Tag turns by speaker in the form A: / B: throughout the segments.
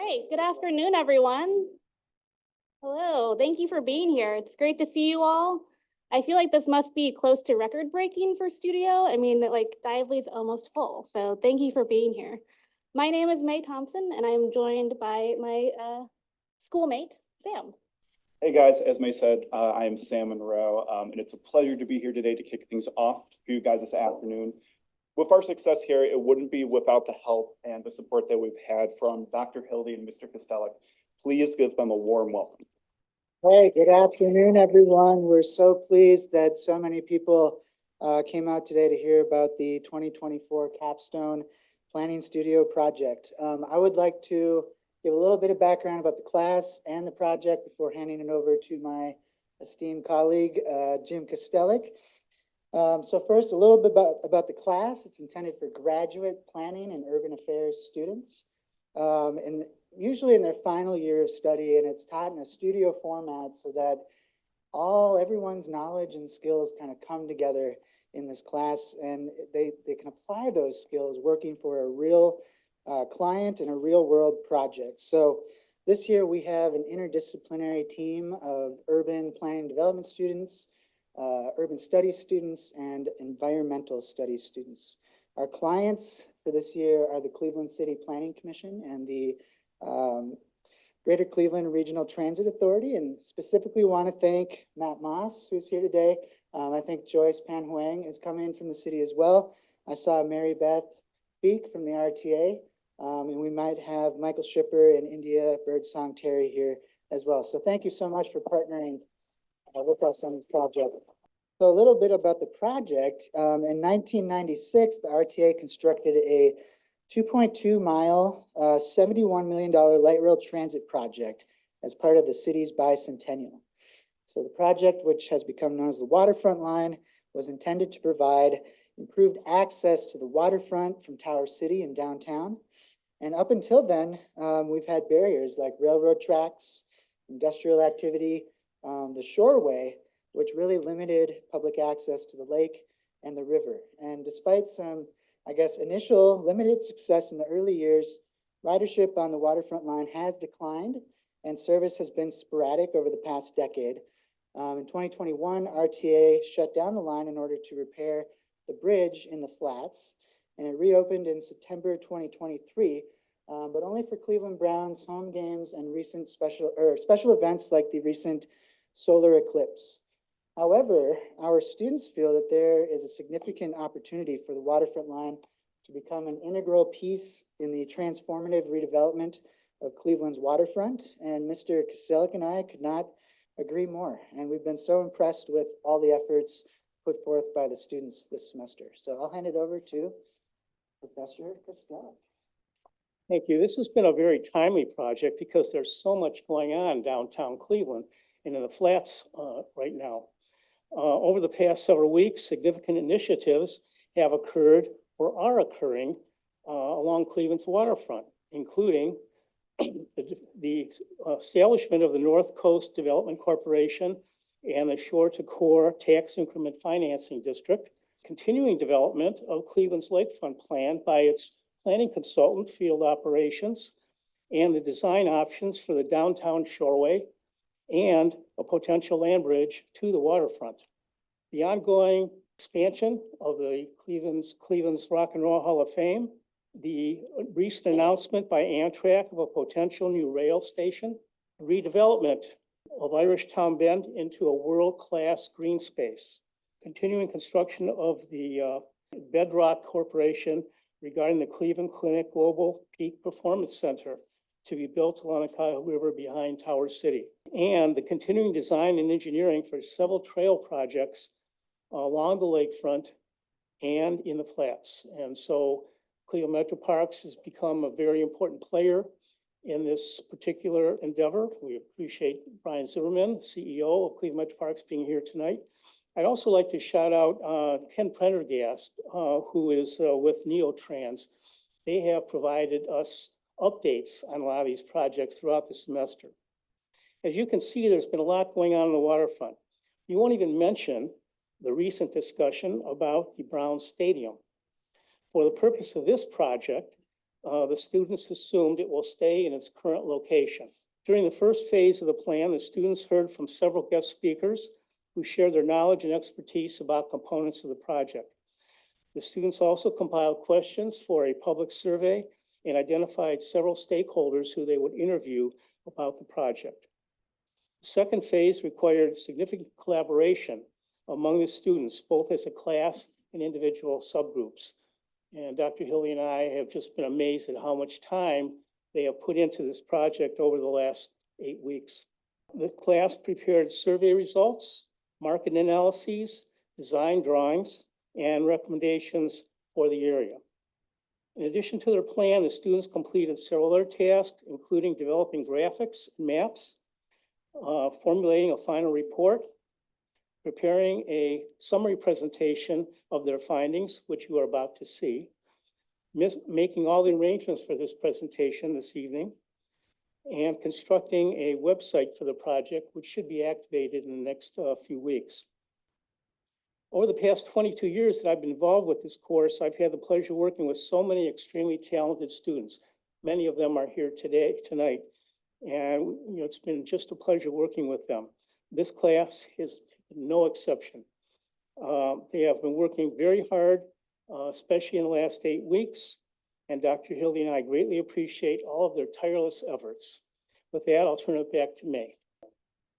A: right, good afternoon, everyone. Hello, thank you for being here. It's great to see you all. I feel like this must be close to record breaking for studio. I mean, like Dively's almost full, so thank you for being here. My name is May Thompson, and I'm joined by my schoolmate, Sam.
B: Hey guys, as May said, I am Sam Monroe, and it's a pleasure to be here today to kick things off for you guys this afternoon. With our success here, it wouldn't be without the help and the support that we've had from Dr. Hildy and Mr. Kostelik. Please give them a warm welcome.
C: Hey, good afternoon, everyone. We're so pleased that so many people came out today to hear about the 2024 Capstone Planning Studio project. I would like to give a little bit of background about the class and the project before handing it over to my esteemed colleague, Jim Kostelik. So first, a little bit about the class. It's intended for graduate planning and urban affairs students, and usually in their final year of study, and it's taught in a studio format so that everyone's knowledge and skills kind of come together in this class, and they can apply those skills working for a real client in a real world project. So this year we have an interdisciplinary team of urban planning and development students, urban studies students, and environmental studies students. Our clients for this year are the Cleveland City Planning Commission and the Greater Cleveland Regional Transit Authority, and specifically want to thank Matt Moss, who's here today. I think Joyce Pan Huang is coming in from the city as well. I saw Mary Beth Beek from the RTA, and we might have Michael Schipper and India Birdsong Terry here as well. So thank you so much for partnering with us on this project. So a little bit about the project. In 1996, the RTA constructed a 2.2 mile, $71 million light rail transit project as part of the city's bicentennial. So the project, which has become known as the Waterfront line, was intended to provide improved access to the waterfront from Tower City and downtown. And up until then, we've had barriers like railroad tracks, industrial activity, the shoreway, which really limited public access to the lake and the river. And despite some, I guess, initial limited success in the early years, ridership on the waterfront line has declined and service has been sporadic over the past decade. In 2021, RTA shut down the line in order to repair the bridge in the flats, and it reopened in September 2023, but only for Cleveland Browns home games and recent special events like the recent solar eclipse. However, our students feel that there is a significant opportunity for the waterfront line to become an integral piece in the transformative redevelopment of Cleveland's waterfront. And Mr. Kostelik and I could not agree more. And we've been so impressed with all the efforts put forth by the students this semester. So I'll hand it over to Professor Kostelik.
D: Thank you. This has been a very timely project because there's so much going on downtown Cleveland and in the flats right now. Over the past several weeks, significant initiatives have occurred or are occurring along Cleveland's waterfront, including the establishment of the North Coast Development Corporation and the Shore to Core Tax Increment Financing District, continuing development of Cleveland's lakefront plan by its planning consultant, Field Operations, and the design options for the downtown shoreway and a potential land bridge to the waterfront. The ongoing expansion of the Cleveland's Rock and Roll Hall of Fame, the recent announcement by Amtrak of a potential new rail station, redevelopment of Irish Town Bend into a world-class green space, continuing construction of the Bedrock Corporation regarding the Cleveland Clinic Global Peak Performance Center to be built along the Cuyahoga River behind Tower City, and the continuing design and engineering for several trail projects along the lakefront and in the flats. And so Cleveland Metro Parks has become a very important player in this particular endeavor. We appreciate Brian Zimmerman, CEO of Cleveland Metro Parks, being here tonight. I'd also like to shout out Ken Prendergast, who is with Neotrans. They have provided us updates on a lot of these projects throughout the semester. As you can see, there's been a lot going on the waterfront. You won't even mention the recent discussion about the Browns Stadium. For the purpose of this project, the students assumed it will stay in its current location. During the first phase of the plan, the students heard from several guest speakers who shared their knowledge and expertise about components of the project. The students also compiled questions for a public survey and identified several stakeholders who they would interview about the project. The second phase required significant collaboration among the students, both as a class and individual subgroups. And Dr. Hilly and I have just been amazed at how much time they have put into this project over the last 8 weeks. The class prepared survey results, market analyses, design drawings, and recommendations for the area. In addition to their plan, the students completed several other tasks, including developing graphics and maps, formulating a final report, preparing a summary presentation of their findings, which you are about to see, making all the arrangements for this presentation this evening, and constructing a website for the project, which should be activated in the next few weeks. Over the past 22 years that I've been involved with this course, I've had the pleasure of working with so many extremely talented students. Many of them are here tonight. And it's been just a pleasure working with them. This class is no exception. They have been working very hard, especially in the last 8 weeks. And Dr. Hildy and I greatly appreciate all of their tireless efforts. With that, I'll turn it back to May.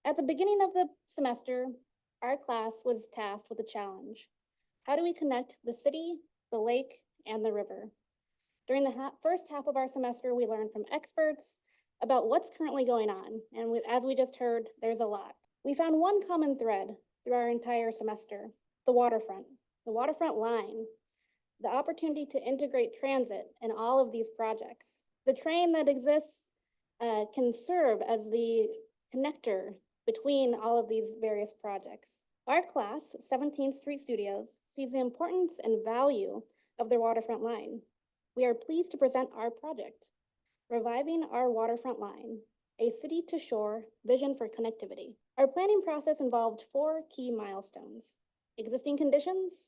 A: At the beginning of the semester, our class was tasked with a challenge. How do we connect the city, the lake, and the river? During the first half of our semester, we learned from experts about what's currently going on. And as we just heard, there's a lot. We found one common thread through our entire semester, the waterfront line, the opportunity to integrate transit in all of these projects. The train that exists can serve as the connector between all of these various projects. Our class, 17th Street Studios, sees the importance and value of their waterfront line. We are pleased to present our project, Reviving Our Waterfront Line, a city-to-shore vision for connectivity. Our planning process involved 4 key milestones: existing conditions,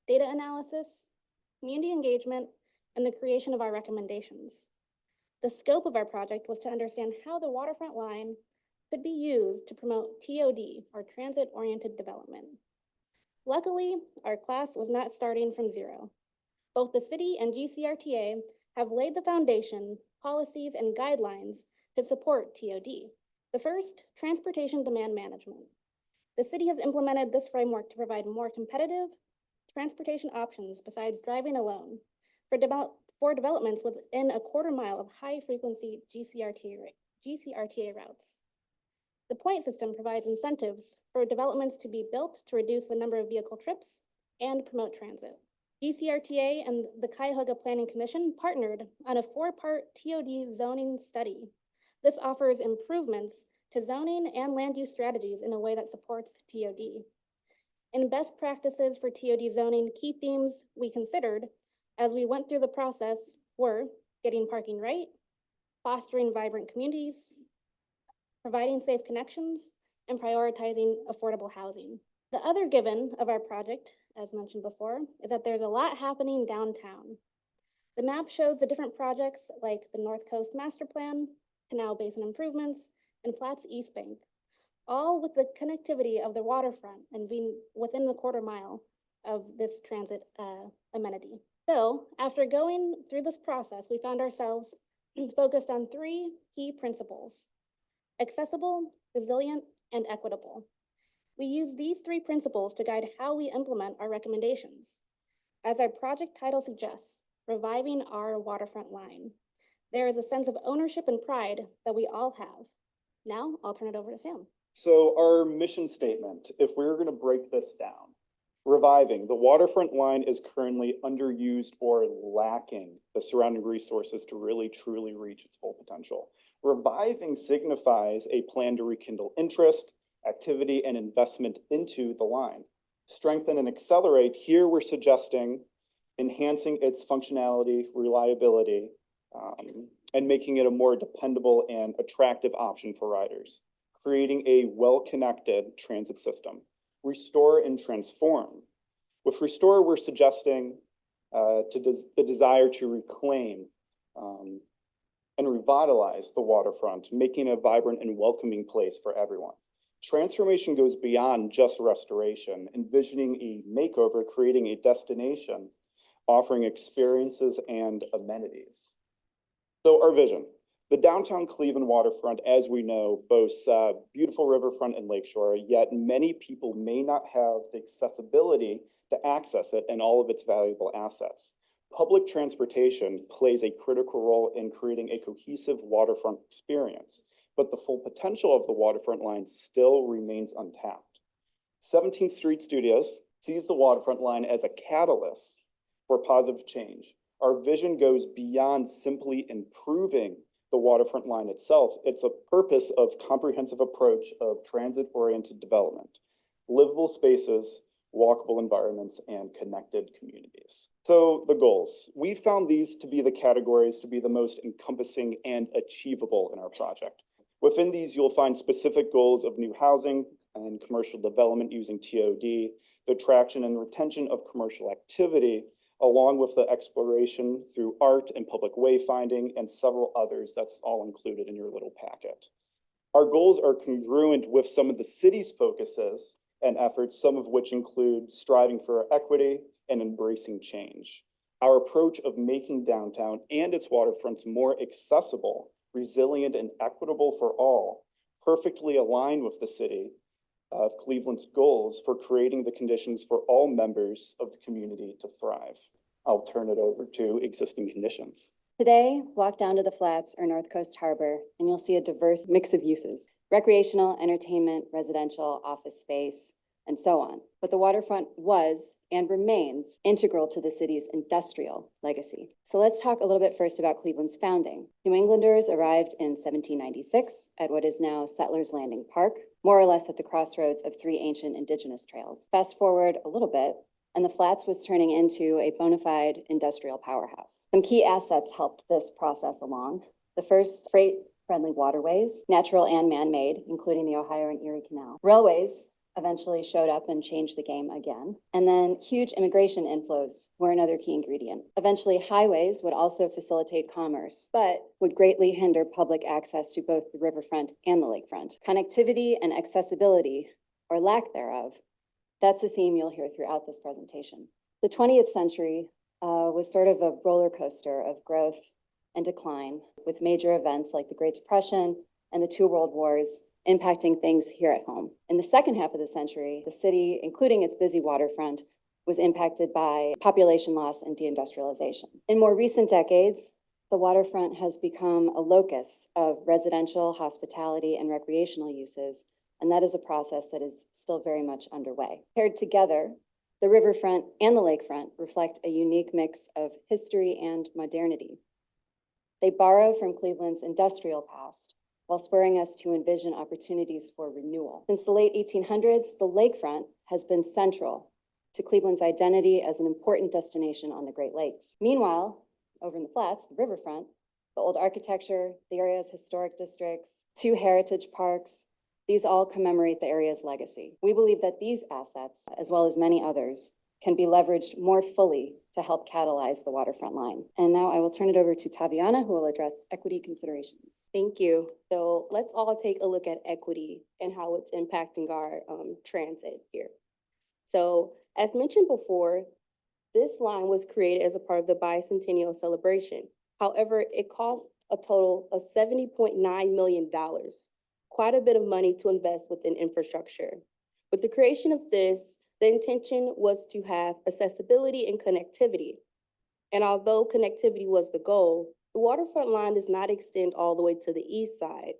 A: data analysis, community engagement, and the creation of our recommendations. The scope of our project was to understand how the waterfront line could be used to promote TOD, or transit-oriented development. Luckily, our class was not starting from zero. Both the city and GCRTA have laid the foundation, policies, and guidelines to support TOD. The first, transportation demand management. The city has implemented this framework to provide more competitive transportation options besides driving alone for developments within a quarter mile of high-frequency GCRTA routes. The point system provides incentives for developments to be built to reduce the number of vehicle trips and promote transit. GCRTA and the Cuyahoga Planning Commission partnered on a 4-part TOD zoning study. This offers improvements to zoning and land use strategies in a way that supports TOD. In best practices for TOD zoning, key themes we considered as we went through the process were getting parking right, fostering vibrant communities, providing safe connections, and prioritizing affordable housing. The other given of our project, as mentioned before, is that there's a lot happening downtown. The map shows the different projects like the North Coast Master Plan, Canal Basin Improvements, and Flats East Bank, all with the connectivity of the waterfront and being within the quarter mile of this transit amenity. So after going through this process, we found ourselves focused on 3 key principles: accessible, resilient, and equitable. We use these 3 principles to guide how we implement our recommendations. As our project title suggests, reviving our waterfront line, there is a sense of ownership and pride that we all have. Now I'll turn it over to Sam.
B: So our mission statement, if we're going to break this down, reviving, the waterfront line is currently underused or lacking the surrounding resources to really truly reach its full potential. Reviving signifies a plan to rekindle interest, activity, and investment into the line. Strengthen and accelerate, here we're suggesting enhancing its functionality, reliability, and making it a more dependable and attractive option for riders. Creating a well-connected transit system. Restore and transform. With restore, we're suggesting the desire to reclaim and revitalize the waterfront, making it a vibrant and welcoming place for everyone. Transformation goes beyond just restoration, envisioning a makeover, creating a destination, offering experiences and amenities. So our vision, the downtown Cleveland waterfront, as we know, boasts beautiful riverfront and lakeshore, yet many people may not have the accessibility to access it and all of its valuable assets. Public transportation plays a critical role in creating a cohesive waterfront experience, but the full potential of the waterfront line still remains untapped. 17th Street Studios sees the waterfront line as a catalyst for positive change. Our vision goes beyond simply improving the waterfront line itself. It's a purpose of comprehensive approach of transit-oriented development, livable spaces, walkable environments, and connected communities. So the goals, we found these to be the categories to be the most encompassing and achievable in our project. Within these, you'll find specific goals of new housing and commercial development using TOD, the attraction and retention of commercial activity, along with the exploration through art and public wayfinding and several others. That's all included in your little packet. Our goals are congruent with some of the city's focuses and efforts, some of which include striving for equity and embracing change. Our approach of making downtown and its waterfronts more accessible, resilient, and equitable for all perfectly aligned with the city of Cleveland's goals for creating the conditions for all members of the community to thrive. I'll turn it over to existing conditions.
E: Today, walk down to the flats or North Coast Harbor, and you'll see a diverse mix of uses: recreational, entertainment, residential, office space, and so on. But the waterfront was and remains integral to the city's industrial legacy. So let's talk a little bit first about Cleveland's founding. New Englanders arrived in 1796 at what is now Settlers Landing Park, more or less at the crossroads of three ancient indigenous trails. Fast forward a little bit, and the flats was turning into a bona fide industrial powerhouse. Some key assets helped this process along. The first, freight-friendly waterways, natural and man-made, including the Ohio and Erie Canal. Railways eventually showed up and changed the game again. And then huge immigration inflows were another key ingredient. Eventually, highways would also facilitate commerce, but would greatly hinder public access to both the riverfront and the lakefront. Connectivity and accessibility, or lack thereof, that's a theme you'll hear throughout this presentation. The 20th century was sort of a roller coaster of growth and decline, with major events like the Great Depression and the two World Wars impacting things here at home. In the second half of the century, the city, including its busy waterfront, was impacted by population loss and deindustrialization. In more recent decades, the waterfront has become a locus of residential, hospitality, and recreational uses, and that is a process that is still very much underway. Paired together, the riverfront and the lakefront reflect a unique mix of history and modernity. They borrow from Cleveland's industrial past, while spurring us to envision opportunities for renewal. Since the late 1800s, the lakefront has been central to Cleveland's identity as an important destination on the Great Lakes. Meanwhile, over in the flats, the riverfront, the old architecture, the area's historic districts, two heritage parks, these all commemorate the area's legacy. We believe that these assets, as well as many others, can be leveraged more fully to help catalyze the waterfront line. And now I will turn it over to Taviana, who will address equity considerations.
F: Thank you. So let's all take a look at equity and how it's impacting our transit here. So as mentioned before, this line was created as a part of the bicentennial celebration. However, it cost a total of $70.9 million, quite a bit of money to invest within infrastructure. With the creation of this, the intention was to have accessibility and connectivity. And although connectivity was the goal, the waterfront line does not extend all the way to the east side.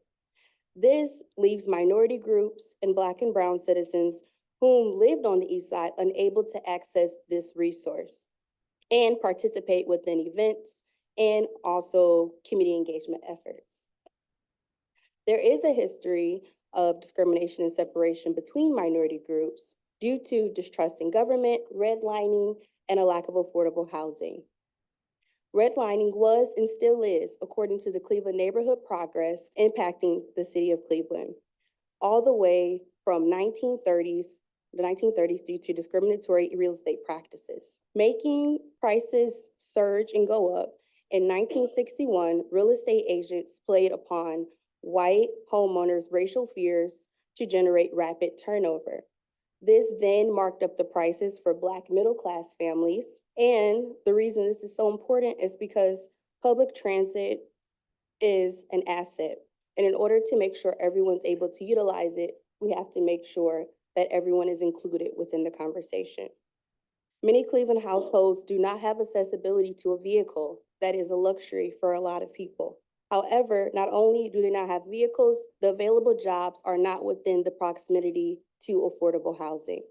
F: This leaves minority groups and Black and brown citizens whom lived on the east side unable to access this resource and participate within events and also community engagement efforts. There is a history of discrimination and separation between minority groups due to distrust in government, redlining, and a lack of affordable housing. Redlining was and still is, according to the Cleveland Neighborhood Progress, impacting the city of Cleveland, all the way from the 1930s due to discriminatory real estate practices, making prices surge and go up In 1961, real estate agents played upon white homeowners' racial fears to generate rapid turnover. This then marked up the prices for Black middle-class families. And the reason this is so important is because public transit is an asset. And in order to make sure everyone's able to utilize it, we have to make sure that everyone is included within the conversation. Many Cleveland households do not have accessibility to a vehicle. That is a luxury for a lot of people. However, not only do they not have vehicles, the available jobs are not within the proximity to affordable housing.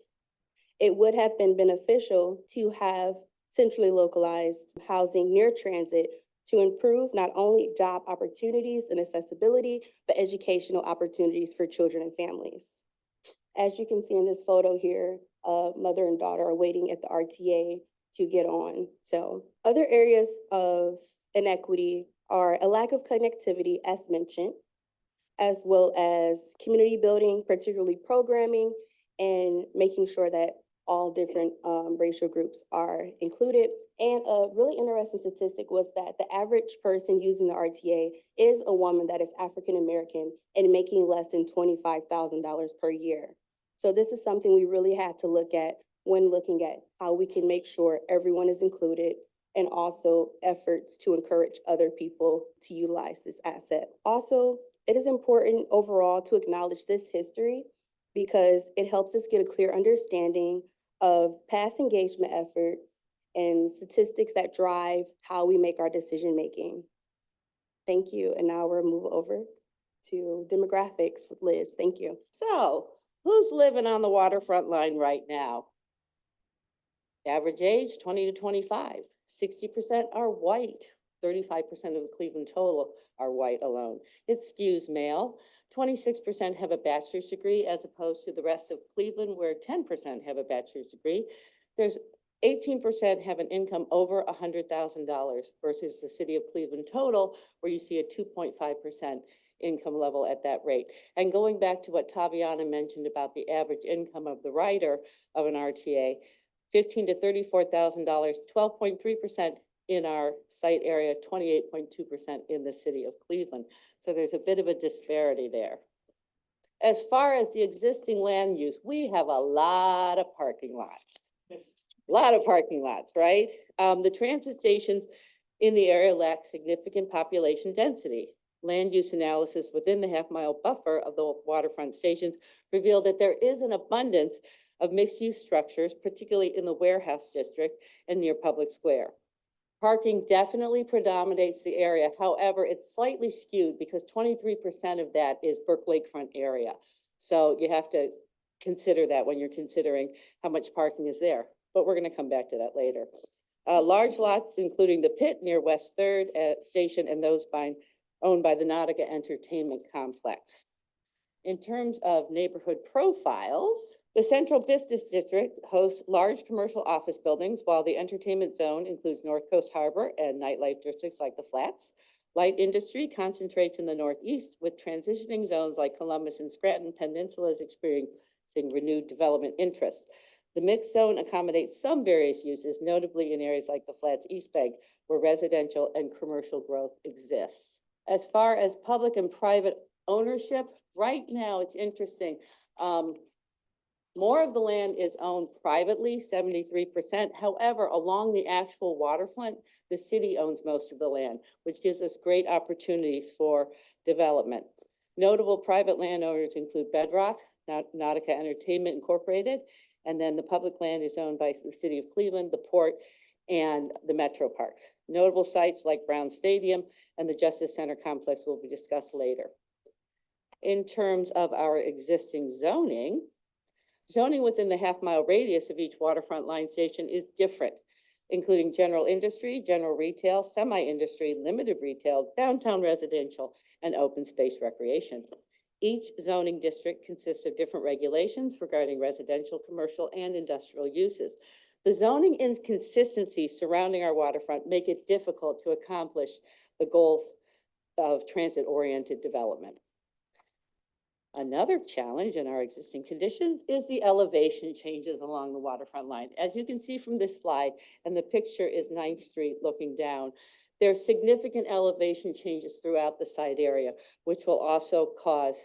F: It would have been beneficial to have centrally localized housing near transit to improve not only job opportunities and accessibility, but educational opportunities for children and families. As you can see in this photo here, mother and daughter are waiting at the RTA to get on. So other areas of inequity are a lack of connectivity, as mentioned, as well as community building, particularly programming, and making sure that all different racial groups are included. And a really interesting statistic was that the average person using the RTA is a woman that is African American and making less than $25,000 per year. So this is something we really had to look at when looking at how we can make sure everyone is included, and also efforts to encourage other people to utilize this asset. Also, it is important overall to acknowledge this history because it helps us get a clear understanding of past engagement efforts and statistics that drive how we make our decision-making. Thank you, and now we'll move over to demographics with Liz. Thank you.
G: So, who's living on the waterfront line right now? Average age, 20 to 25. 60% are white. 35% of the Cleveland total are white alone. It skews male. 26% have a bachelor's degree as opposed to the rest of Cleveland where 10% have a bachelor's degree. There's 18% have an income over $100,000 versus the city of Cleveland total where you see a 2.5% income level at that rate. And going back to what Taviana mentioned about the average income of the writer of an RTA, $15,000 to $34,000, 12.3% in our site area, 28.2% in the city of Cleveland. So there's a bit of a disparity there. As far as the existing land use, we have a lot of parking lots. A lot of parking lots, right? The transit stations in the area lack significant population density. Land use analysis within the half-mile buffer of the waterfront stations revealed that there is an abundance of mixed-use structures, particularly in the warehouse district and near Public Square. Parking definitely predominates the area. However, it's slightly skewed because 23% of that is Burke Lakefront area. So you have to consider that when you're considering how much parking is there. But we're going to come back to that later. Large lots, including the pit near West 3rd Station and those owned by the Nautica Entertainment Complex. In terms of neighborhood profiles, the Central Business District hosts large commercial office buildings, while the entertainment zone includes North Coast Harbor and nightlife districts like the Flats. Light industry concentrates in the Northeast, with transitioning zones like Columbus and Scranton Peninsulas experiencing renewed development interests. The mixed zone accommodates some various uses, notably in areas like the Flats East Bank, where residential and commercial growth exists. As far as public and private ownership, right now it's interesting. More of the land is owned privately, 73%. However, along the actual waterfront, the city owns most of the land, which gives us great opportunities for development. Notable private landowners include Bedrock, Nautica Entertainment Incorporated, and then the public land is owned by the city of Cleveland, the port, and the metro parks. Notable sites like Brown Stadium and the Justice Center complex will be discussed later. In terms of our existing zoning, zoning within the half-mile radius of each waterfront line station is different, including general industry, general retail, semi-industry, limited retail, downtown residential, and open space recreation. Each zoning district consists of different regulations regarding residential, commercial, and industrial uses. The zoning inconsistencies surrounding our waterfront make it difficult to accomplish the goals of transit-oriented development. Another challenge in our existing conditions is the elevation changes along the waterfront line. As you can see from this slide, and the picture is 9th Street looking down, There's significant elevation changes throughout the site area, which will also cause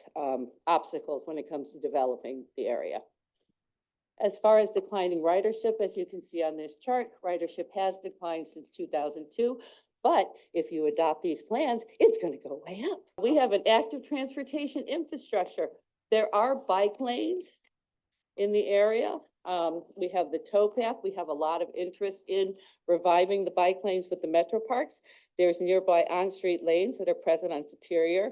G: obstacles when it comes to developing the area. As far as declining ridership, as you can see on this chart, ridership has declined since 2002. But if you adopt these plans, it's going to go way up. We have an active transportation infrastructure. There are bike lanes in the area. We have the towpath. We have a lot of interest in reviving the bike lanes with the metro parks. There's nearby on-street lanes that are present on Superior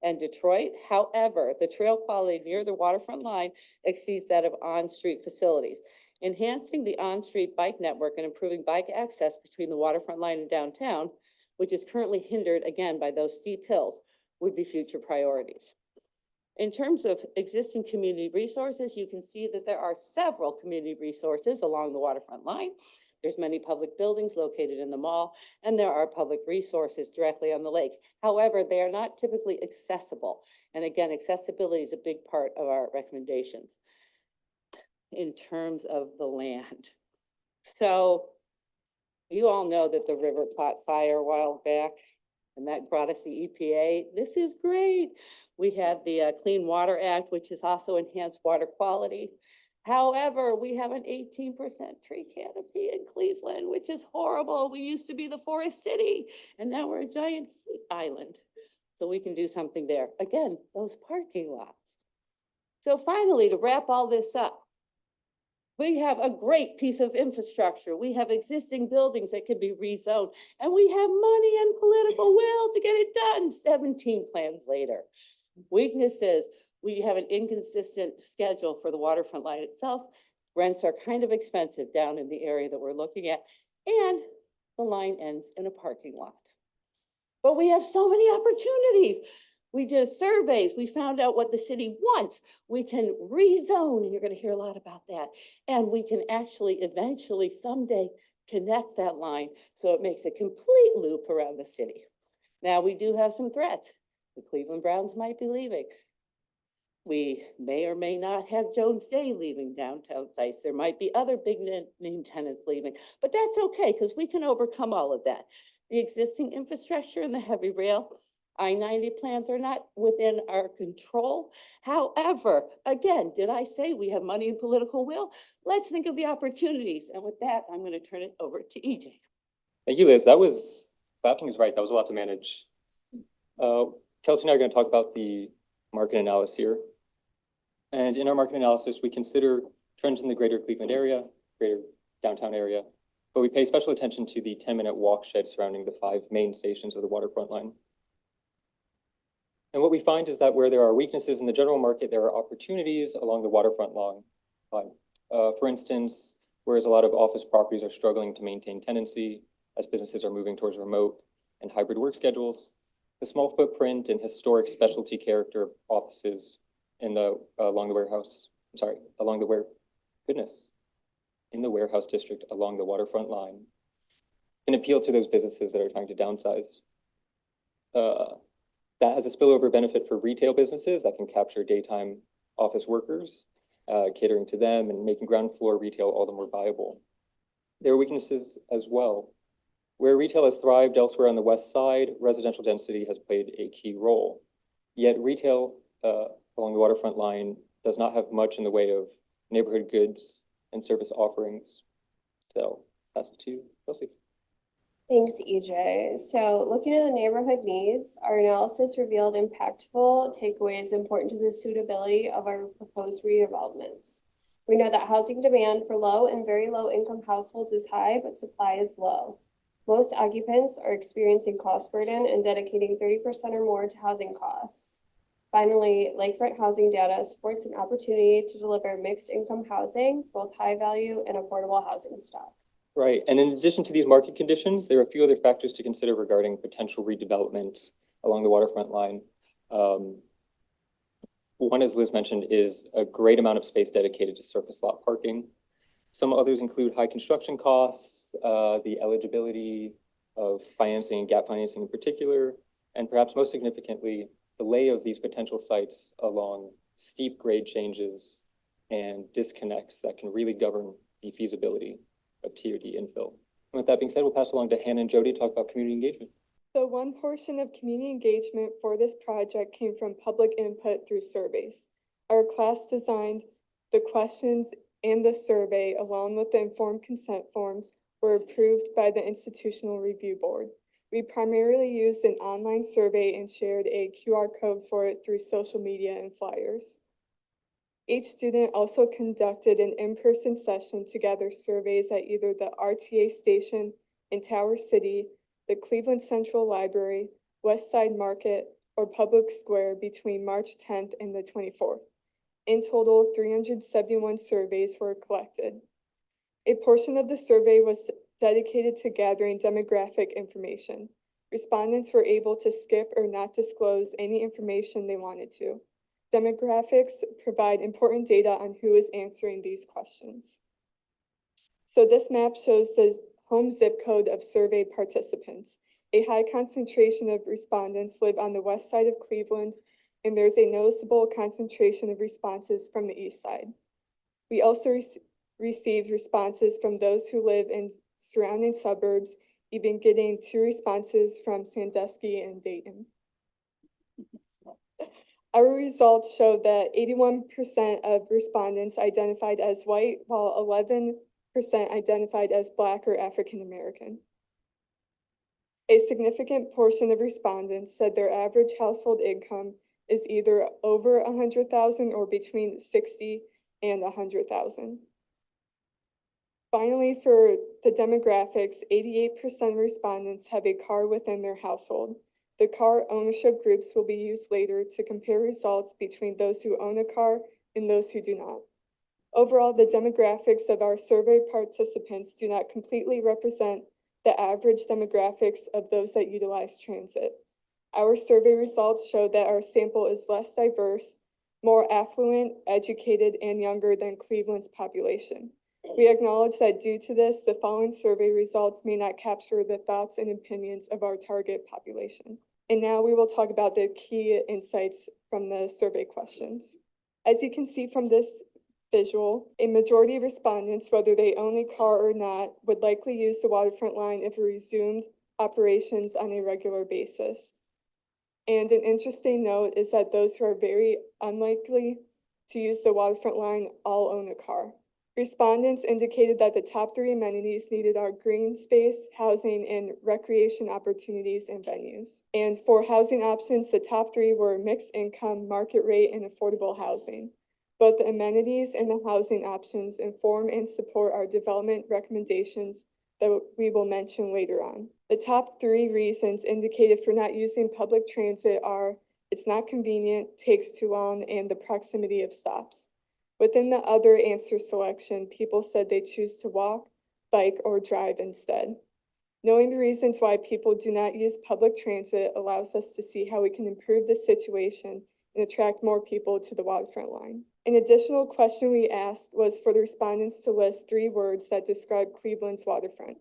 G: and Detroit. However, the trail quality near the waterfront line exceeds that of on-street facilities. Enhancing the on-street bike network and improving bike access between the waterfront line and downtown, which is currently hindered again by those steep hills, would be future priorities. In terms of existing community resources, you can see that there are several community resources along the waterfront line. There's many public buildings located in the mall, and there are public resources directly on the lake. However, they are not typically accessible. And again, accessibility is a big part of our recommendations in terms of the land. So you all know that the river caught fire a while back, and that brought us the EPA. This is great. We have the Clean Water Act, which has also enhanced water quality. However, we have an 18% tree canopy in Cleveland, which is horrible. We used to be the forest city, and now we're a giant heat island. So we can do something there. Again, those parking lots. So finally, to wrap all this up, we have a great piece of infrastructure. We have existing buildings that can be rezoned, and we have money and political will to get it done 17 plans later. Weaknesses, we have an inconsistent schedule for the waterfront line itself. Rents are kind of expensive down in the area that we're looking at, and the line ends in a parking lot. But we have so many opportunities. We did surveys. We found out what the city wants. We can rezone, and you're going to hear a lot about that. And we can actually eventually someday connect that line so it makes a complete loop around the city. Now, we do have some threats. The Cleveland Browns might be leaving. We may or may not have Jones Day leaving downtown sites. There might be other big name tenants leaving, but that's okay because we can overcome all of that. The existing infrastructure and the heavy rail I-90 plans are not within our control. However, again, did I say we have money and political will? Let's think of the opportunities. And with that, I'm going to turn it over to EJ.
H: Thank you, Liz. Clapping is right. That was a lot to manage. Kelsey and I are going to talk about the market analysis here. And in our market analysis, we consider trends in the greater Cleveland area, greater downtown area, but we pay special attention to the 10-minute walk shed surrounding the 5 main stations of the waterfront line. And what we find is that where there are weaknesses in the general market, there are opportunities along the waterfront line. For instance, whereas a lot of office properties are struggling to maintain tenancy as businesses are moving towards remote and hybrid work schedules, the small footprint and historic specialty character of offices in the in the warehouse district along the waterfront line can appeal to those businesses that are trying to downsize. That has a spillover benefit for retail businesses that can capture daytime office workers, catering to them and making ground floor retail all the more viable. There are weaknesses as well. Where retail has thrived elsewhere on the west side, residential density has played a key role. Yet retail along the waterfront line does not have much in the way of neighborhood goods and service offerings. So pass it to Kelsey.
I: Thanks, EJ. So looking at the neighborhood needs, our analysis revealed impactful takeaways important to the suitability of our proposed redevelopments. We know that housing demand for low and very low income households is high, but supply is low. Most occupants are experiencing cost burden and dedicating 30% or more to housing costs. Finally, lakefront housing data supports an opportunity to deliver mixed income housing, both high value and affordable housing stock.
H: Right, and in addition to these market conditions, there are a few other factors to consider regarding potential redevelopment along the waterfront line. One, as Liz mentioned, is a great amount of space dedicated to surface lot parking. Some others include high construction costs, the eligibility of financing and gap financing in particular, and perhaps most significantly, the lay of these potential sites along steep grade changes and disconnects that can really govern the feasibility of TOD infill. With that being said, we'll pass along to Hannah and Jody to talk about community engagement.
J: So one portion of community engagement for this project came from public input through surveys. Our class designed the questions and the survey, along with the informed consent forms, were approved by the Institutional Review Board. We primarily used an online survey and shared a QR code for it through social media and flyers. Each student also conducted an in-person session to gather surveys at either the RTA station in Tower City, the Cleveland Central Library, West Side Market, or Public Square between March 10th and the 24th. In total, 371 surveys were collected. A portion of the survey was dedicated to gathering demographic information. Respondents were able to skip or not disclose any information they wanted to. Demographics provide important data on who is answering these questions. So this map shows the home zip code of survey participants. A high concentration of respondents live on the west side of Cleveland, and there's a noticeable concentration of responses from the east side. We also received responses from those who live in surrounding suburbs, even getting 2 responses from Sandusky and Dayton. Our results showed that 81% of respondents identified as white, while 11% identified as Black or African American. A significant portion of respondents said their average household income is either over 100,000 or between 60 and 100,000. Finally, for the demographics, 88% of respondents have a car within their household. The car ownership groups will be used later to compare results between those who own a car and those who do not. Overall, the demographics of our survey participants do not completely represent the average demographics of those that utilize transit. Our survey results show that our sample is less diverse, more affluent, educated, and younger than Cleveland's population. We acknowledge that due to this, the following survey results may not capture the thoughts and opinions of our target population. And now we will talk about the key insights from the survey questions. As you can see from this visual, a majority of respondents, whether they own a car or not, would likely use the waterfront line if it resumed operations on a regular basis. And an interesting note is that those who are very unlikely to use the waterfront line all own a car. Respondents indicated that the top 3 amenities needed are green space, housing, and recreation opportunities and venues. And for housing options, the top 3 were mixed income, market rate, and affordable housing. Both the amenities and the housing options inform and support our development recommendations that we will mention later on. The top 3 reasons indicated for not using public transit are it's not convenient, takes too long, and the proximity of stops. Within the other answer selection, people said they choose to walk, bike, or drive instead. Knowing the reasons why people do not use public transit allows us to see how we can improve the situation and attract more people to the waterfront line. An additional question we asked was for the respondents to list 3 words that describe Cleveland's waterfront.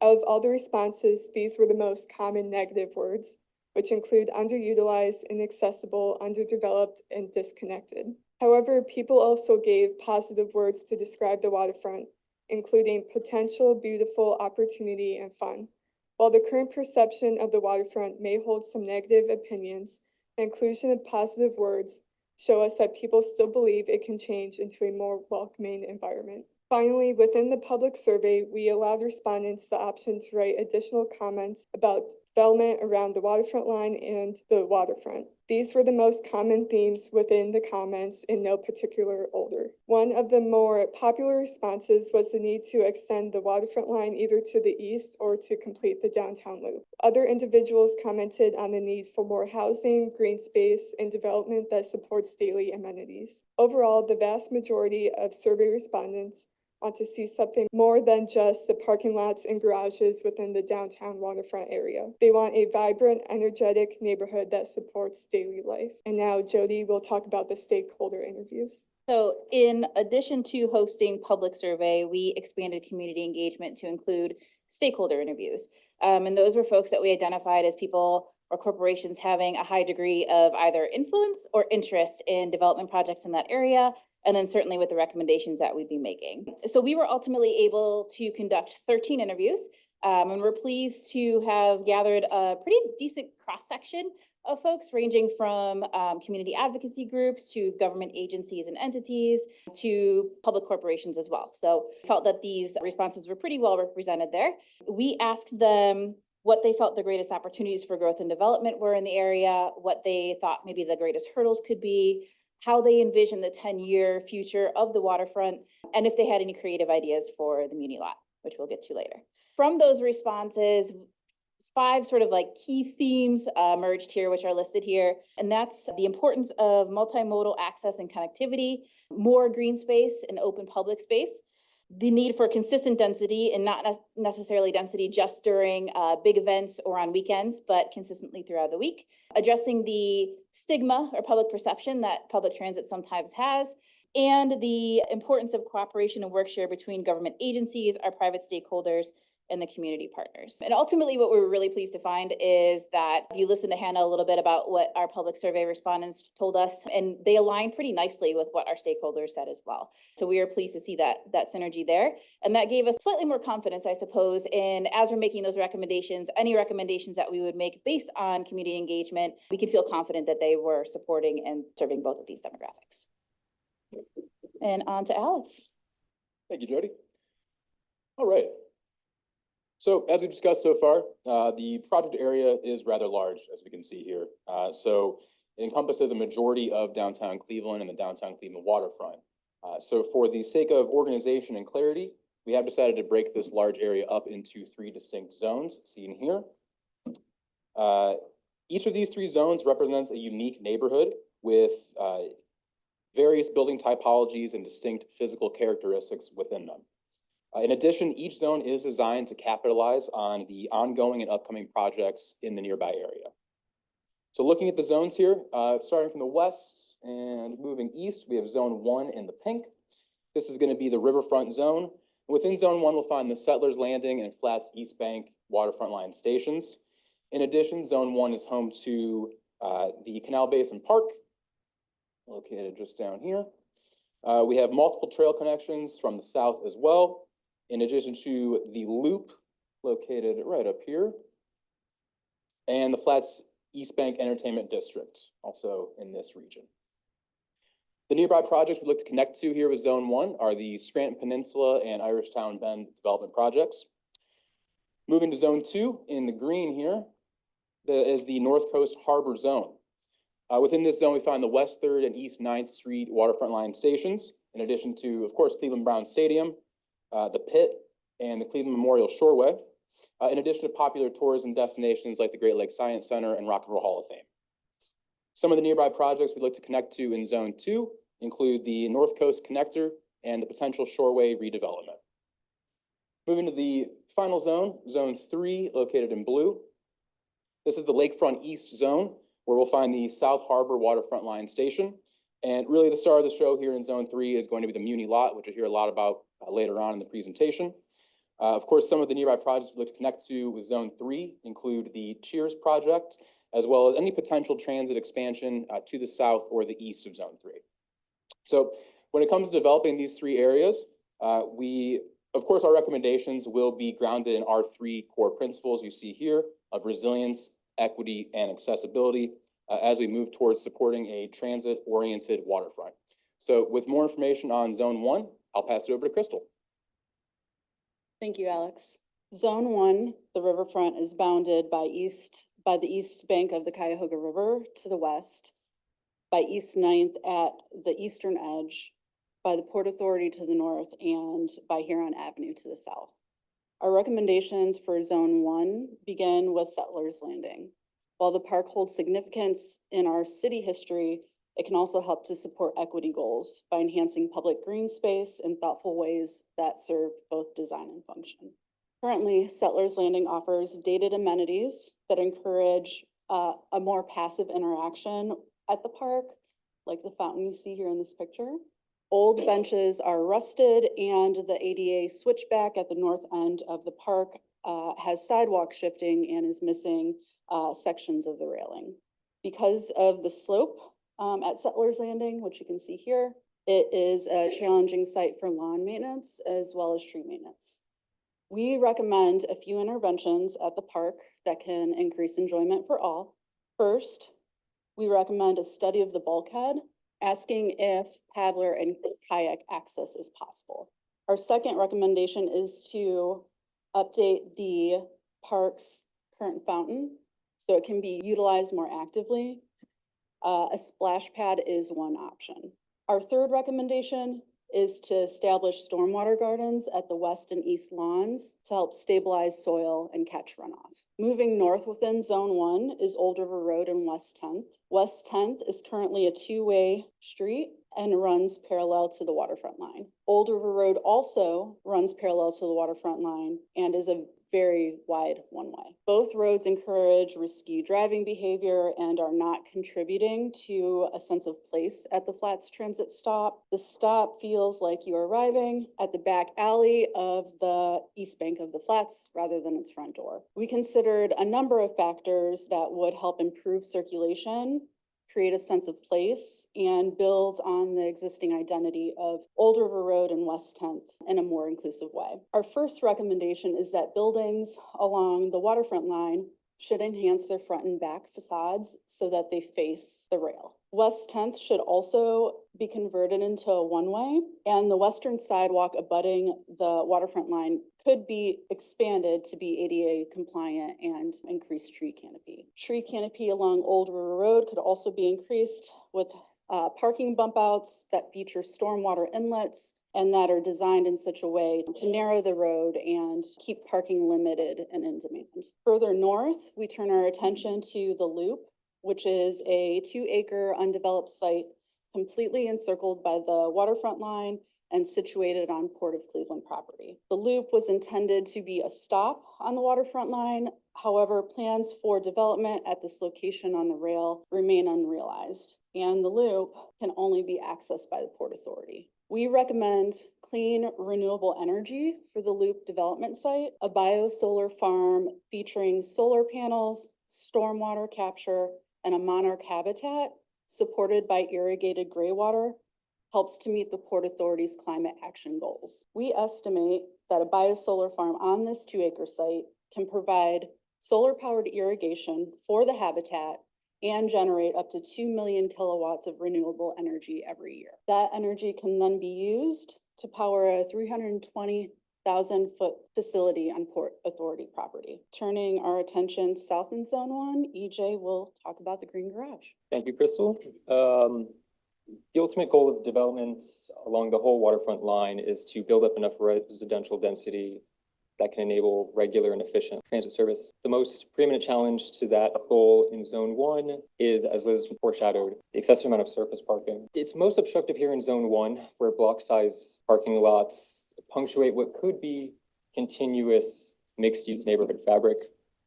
J: Out of all the responses, these were the most common negative words, which include underutilized, inaccessible, underdeveloped, and disconnected. However, people also gave positive words to describe the waterfront, including potential, beautiful, opportunity, and fun. While the current perception of the waterfront may hold some negative opinions, the inclusion of positive words show us that people still believe it can change into a more welcoming environment. Finally, within the public survey, we allowed respondents the option to write additional comments about development around the waterfront line and the waterfront. These were the most common themes within the comments in no particular order. One of the more popular responses was the need to extend the waterfront line either to the east or to complete the downtown loop. Other individuals commented on the need for more housing, green space, and development that supports daily amenities. Overall, the vast majority of survey respondents want to see something more than just the parking lots and garages within the downtown waterfront area. They want a vibrant, energetic neighborhood that supports daily life. And now Jody will talk about the stakeholder interviews.
K: So in addition to hosting public survey, we expanded community engagement to include stakeholder interviews. And those were folks that we identified as people or corporations having a high degree of either influence or interest in development projects in that area, and then certainly with the recommendations that we'd be making. So we were ultimately able to conduct 13 interviews. And we're pleased to have gathered a pretty decent cross-section of folks ranging from community advocacy groups to government agencies and entities to public corporations as well. So felt that these responses were pretty well represented there. We asked them what they felt the greatest opportunities for growth and development were in the area, what they thought maybe the greatest hurdles could be, how they envision the 10-year future of the waterfront, and if they had any creative ideas for the muni lot, which we'll get to later. From those responses, 5 sort of like key themes emerged here, which are listed here. And that's the importance of multimodal access and connectivity, more green space and open public space, the need for consistent density and not necessarily density just during big events or on weekends, but consistently throughout the week, addressing the stigma or public perception that public transit sometimes has, and the importance of cooperation and work share between government agencies, our private stakeholders, and the community partners. And ultimately, what we were really pleased to find is that if you listen to Hannah a little bit about what our public survey respondents told us, and they align pretty nicely with what our stakeholders said as well. So we are pleased to see that synergy there. And that gave us slightly more confidence, I suppose, in as we're making those recommendations, any recommendations that we would make based on community engagement, we could feel confident that they were supporting and serving both of these demographics. And on to Alex.
L: Thank you, Jody. All right. So as we've discussed so far, the project area is rather large, as we can see here. So it encompasses a majority of downtown Cleveland and the downtown Cleveland waterfront. So for the sake of organization and clarity, we have decided to break this large area up into 3 distinct zones seen here. Each of these 3 zones represents a unique neighborhood with various building typologies and distinct physical characteristics within them. In addition, each zone is designed to capitalize on the ongoing and upcoming projects in the nearby area. So looking at the zones here, starting from the west and moving east, we have zone 1 in the pink. This is going to be the riverfront zone. Within zone 1, we'll find the Settlers Landing and Flats East Bank waterfront line stations. In addition, zone 1 is home to the Canal Basin Park, located just down here. We have multiple trail connections from the south as well, in addition to the Loop, located right up here, and the Flats East Bank Entertainment District, also in this region. The nearby projects we look to connect to here with Zone 1 are the Scranton Peninsula and Irishtown Bend development projects. Moving to Zone 2, in the green here, is the North Coast Harbor Zone. Within this zone, we find the West 3rd and East 9th Street waterfront line stations, in addition to, of course, Cleveland Brown Stadium, the Pit, and the Cleveland Memorial Shoreway, in addition to popular tourism destinations like the Great Lakes Science Center and Rock and Roll Hall of Fame. Some of the nearby projects we'd like to connect to in Zone 2 include the North Coast Connector and the potential Shoreway redevelopment. Moving to the final zone, Zone 3, located in blue. This is the Lakefront East Zone, where we'll find the South Harbor Waterfront Line Station. And really the star of the show here in Zone 3 is going to be the Muni Lot, which you'll hear a lot about later on in the presentation. Of course, some of the nearby projects we'd like to connect to with Zone 3 include the Cheers project, as well as any potential transit expansion to the south or the east of Zone 3. So when it comes to developing these 3 areas, of course, our recommendations will be grounded in our 3 core principles you see here of resilience, equity, and accessibility as we move towards supporting a transit-oriented waterfront. So with more information on Zone 1, I'll pass it over to Crystal.
M: Thank you, Alex. Zone 1, the riverfront, is bounded by the east bank of the Cuyahoga River to the west, by East 9th at the eastern edge, by the Port Authority to the north, and by Huron Avenue to the south. Our recommendations for Zone 1 begin with Settlers Landing. While the park holds significance in our city history, it can also help to support equity goals by enhancing public green space in thoughtful ways that serve both design and function. Currently, Settlers Landing offers dated amenities that encourage a more passive interaction at the park, like the fountain you see here in this picture. Old benches are rusted, and the ADA switchback at the north end of the park has sidewalk shifting and is missing sections of the railing. Because of the slope at Settlers Landing, which you can see here, it is a challenging site for lawn maintenance as well as tree maintenance. We recommend a few interventions at the park that can increase enjoyment for all. First, we recommend a study of the bulkhead, asking if paddler and kayak access is possible. Our second recommendation is to update the park's current fountain so it can be utilized more actively. A splash pad is one option. Our third recommendation is to establish stormwater gardens at the west and east lawns to help stabilize soil and catch runoff. Moving north within Zone 1 is Old River Road and West 10th. West 10th is currently a two-way street and runs parallel to the waterfront line. Old River Road also runs parallel to the waterfront line and is a very wide one-way. Both roads encourage risky driving behavior and are not contributing to a sense of place at the Flats Transit stop. The stop feels like you're arriving at the back alley of the east bank of the Flats rather than its front door. We considered a number of factors that would help improve circulation, create a sense of place, and build on the existing identity of Old River Road and West 10th in a more inclusive way. Our first recommendation is that buildings along the waterfront line should enhance their front and back facades so that they face the rail. West 10th should also be converted into a one-way, and the western sidewalk abutting the waterfront line could be expanded to be ADA compliant and increase tree canopy. Tree canopy along Old River Road could also be increased with parking bump outs that feature stormwater inlets and that are designed in such a way to narrow the road and keep parking limited and in demand. Further north, we turn our attention to the Loop, which is a 2-acre undeveloped site completely encircled by the waterfront line and situated on Port of Cleveland property. The Loop was intended to be a stop on the waterfront line. However, plans for development at this location on the rail remain unrealized, and the Loop can only be accessed by the Port Authority. We recommend clean, renewable energy for the Loop development site, a bio-solar farm featuring solar panels, stormwater capture, and a monarch habitat supported by irrigated gray water helps to meet the Port Authority's climate action goals. We estimate that a bio-solar farm on this 2-acre site can provide solar-powered irrigation for the habitat and generate up to 2 million kilowatts of renewable energy every year. That energy can then be used to power a 320,000-foot facility on Port Authority property. Turning our attention south in Zone 1, EJ will talk about the Green Garage.
H: Thank you, Crystal. The ultimate goal of development along the whole waterfront line is to build up enough residential density that can enable regular and efficient transit service. The most preeminent challenge to that goal in Zone 1 is, as Liz foreshadowed, the excessive amount of surface parking. It's most obstructive here in Zone 1, where block-size parking lots punctuate what could be continuous mixed-use neighborhood fabric,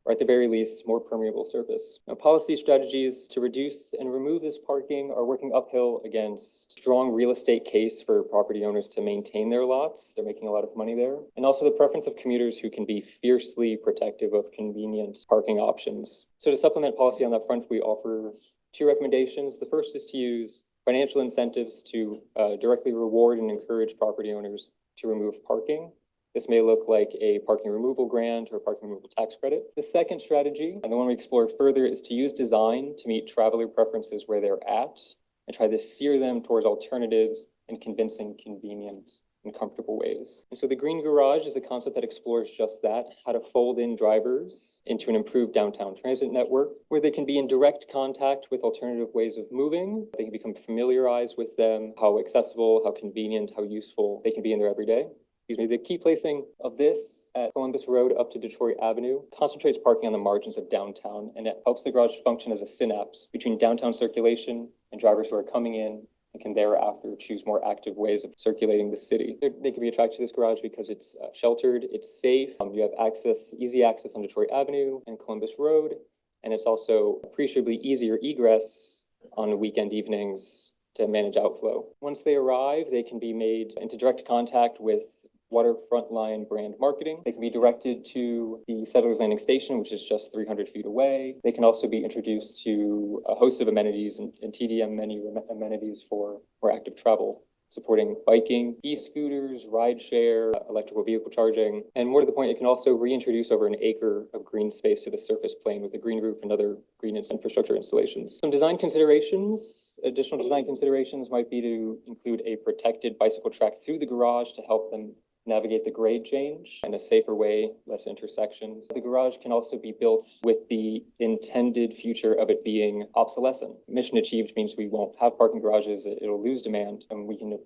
H: or at the very least, more permeable surface. Now, policy strategies to reduce and remove this parking are working uphill against strong real estate case for property owners to maintain their lots. They're making a lot of money there. And also the preference of commuters who can be fiercely protective of convenient parking options. So to supplement policy on that front, we offer 2 recommendations. The first is to use financial incentives to directly reward and encourage property owners to remove parking. This may look like a parking removal grant or parking removal tax credit. The second strategy, and the one we explored further, is to use design to meet traveler preferences where they're at and try to steer them towards alternatives and convincing, convenient, and comfortable ways. And so the Green Garage is a concept that explores just that, how to fold in drivers into an improved downtown transit network where they can be in direct contact with alternative ways of moving. They can become familiarized with them, how accessible, how convenient, how useful they can be in their everyday. The key placing of this at Columbus Road up to Detroit Avenue concentrates parking on the margins of downtown, and it helps the garage function as a synapse between downtown circulation and drivers who are coming in and can thereafter choose more active ways of circulating the city. They can be attracted to this garage because it's sheltered, it's safe, you have access, easy access on Detroit Avenue and Columbus Road, and it's also appreciably easier egress on weekend evenings to manage outflow. Once they arrive, they can be made into direct contact with Waterfront Line brand marketing. They can be directed to the Settlers Landing Station, which is just 300 feet away. They can also be introduced to a host of amenities and TDM menu amenities for more active travel. supporting biking, e-scooters, rideshare, electrical vehicle charging. And more to the point, it can also reintroduce over an acre of green space to the surface plane with a green roof and other green infrastructure installations. Some design considerations, additional design considerations might be to include a protected bicycle track through the garage to help them navigate the grade change in a safer way, less intersections. The garage can also be built with the intended future of it being obsolescent. Mission achieved means we won't have parking garages, it'll lose demand, and we can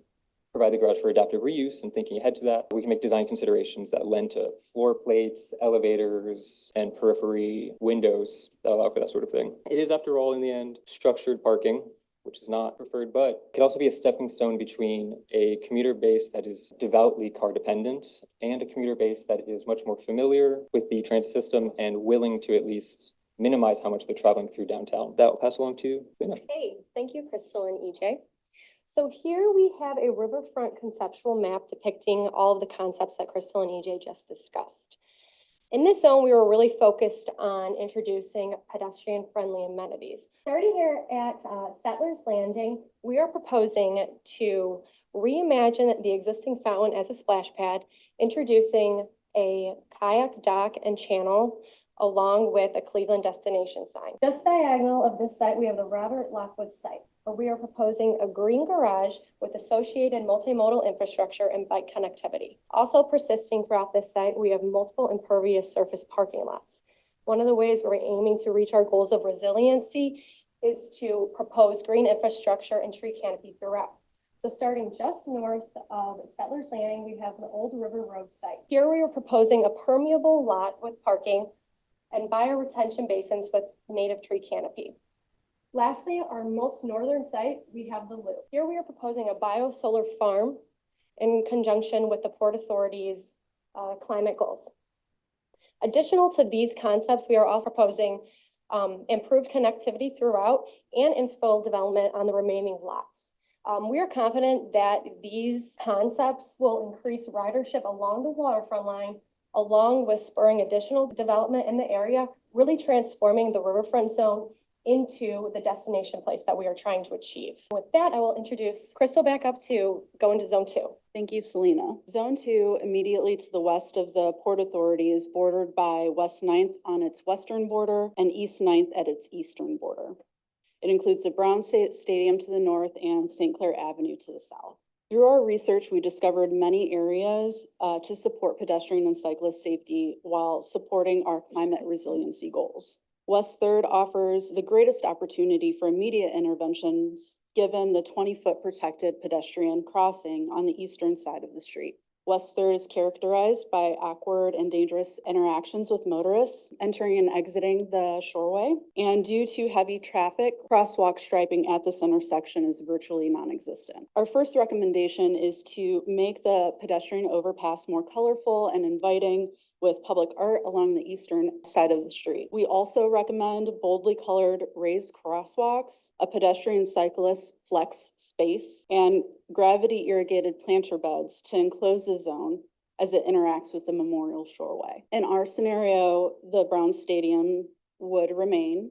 H: provide the garage for adaptive reuse. And thinking ahead to that, we can make design considerations that lend to floor plates, elevators, and periphery windows that allow for that sort of thing. It is, after all, in the end, structured parking, which is not preferred, but it can also be a stepping stone between a commuter base that is devoutly car dependent and a commuter base that is much more familiar with the transit system and willing to at least minimize how much they're traveling through downtown. That will pass along to Lena.
N: Hey, thank you, Crystal and EJ. So here we have a riverfront conceptual map depicting all of the concepts that Crystal and EJ just discussed. In this zone, we were really focused on introducing pedestrian-friendly amenities. Starting here at Settlers Landing, we are proposing to reimagine the existing fountain as a splash pad, introducing a kayak dock and channel along with a Cleveland destination sign. Just diagonal of this site, we have the Robert Lockwood site, where we are proposing a green garage with associated multimodal infrastructure and bike connectivity. Also persisting throughout this site, we have multiple impervious surface parking lots. One of the ways we're aiming to reach our goals of resiliency is to propose green infrastructure and tree canopy throughout. So starting just north of Settlers Landing, we have the Old River Road site. Here we are proposing a permeable lot with parking and bioretention basins with native tree canopy. Lastly, our most northern site, we have the Loop. Here we are proposing a bio-solar farm in conjunction with the Port Authority's climate goals. Additional to these concepts, we are also proposing improved connectivity throughout and infill development on the remaining lots. We are confident that these concepts will increase ridership along the waterfront line, along with spurring additional development in the area, really transforming the riverfront zone into the destination place that we are trying to achieve. With that, I will introduce Crystal back up to go into Zone 2.
M: Thank you, Selena. Zone 2, immediately to the west of the Port Authority, is bordered by West 9th on its western border and East 9th at its eastern border. It includes the Brown Stadium to the north and St. Clair Avenue to the south. Through our research, we discovered many areas to support pedestrian and cyclist safety while supporting our climate resiliency goals. West 3rd offers the greatest opportunity for immediate interventions given the 20-foot protected pedestrian crossing on the eastern side of the street. West 3rd is characterized by awkward and dangerous interactions with motorists entering and exiting the shoreway. And due to heavy traffic, crosswalk striping at this intersection is virtually non-existent. Our first recommendation is to make the pedestrian overpass more colorful and inviting with public art along the eastern side of the street. We also recommend boldly colored raised crosswalks, a pedestrian cyclist flex space, and gravity irrigated planter beds to enclose the zone as it interacts with the Memorial Shoreway. In our scenario, the Browns Stadium would remain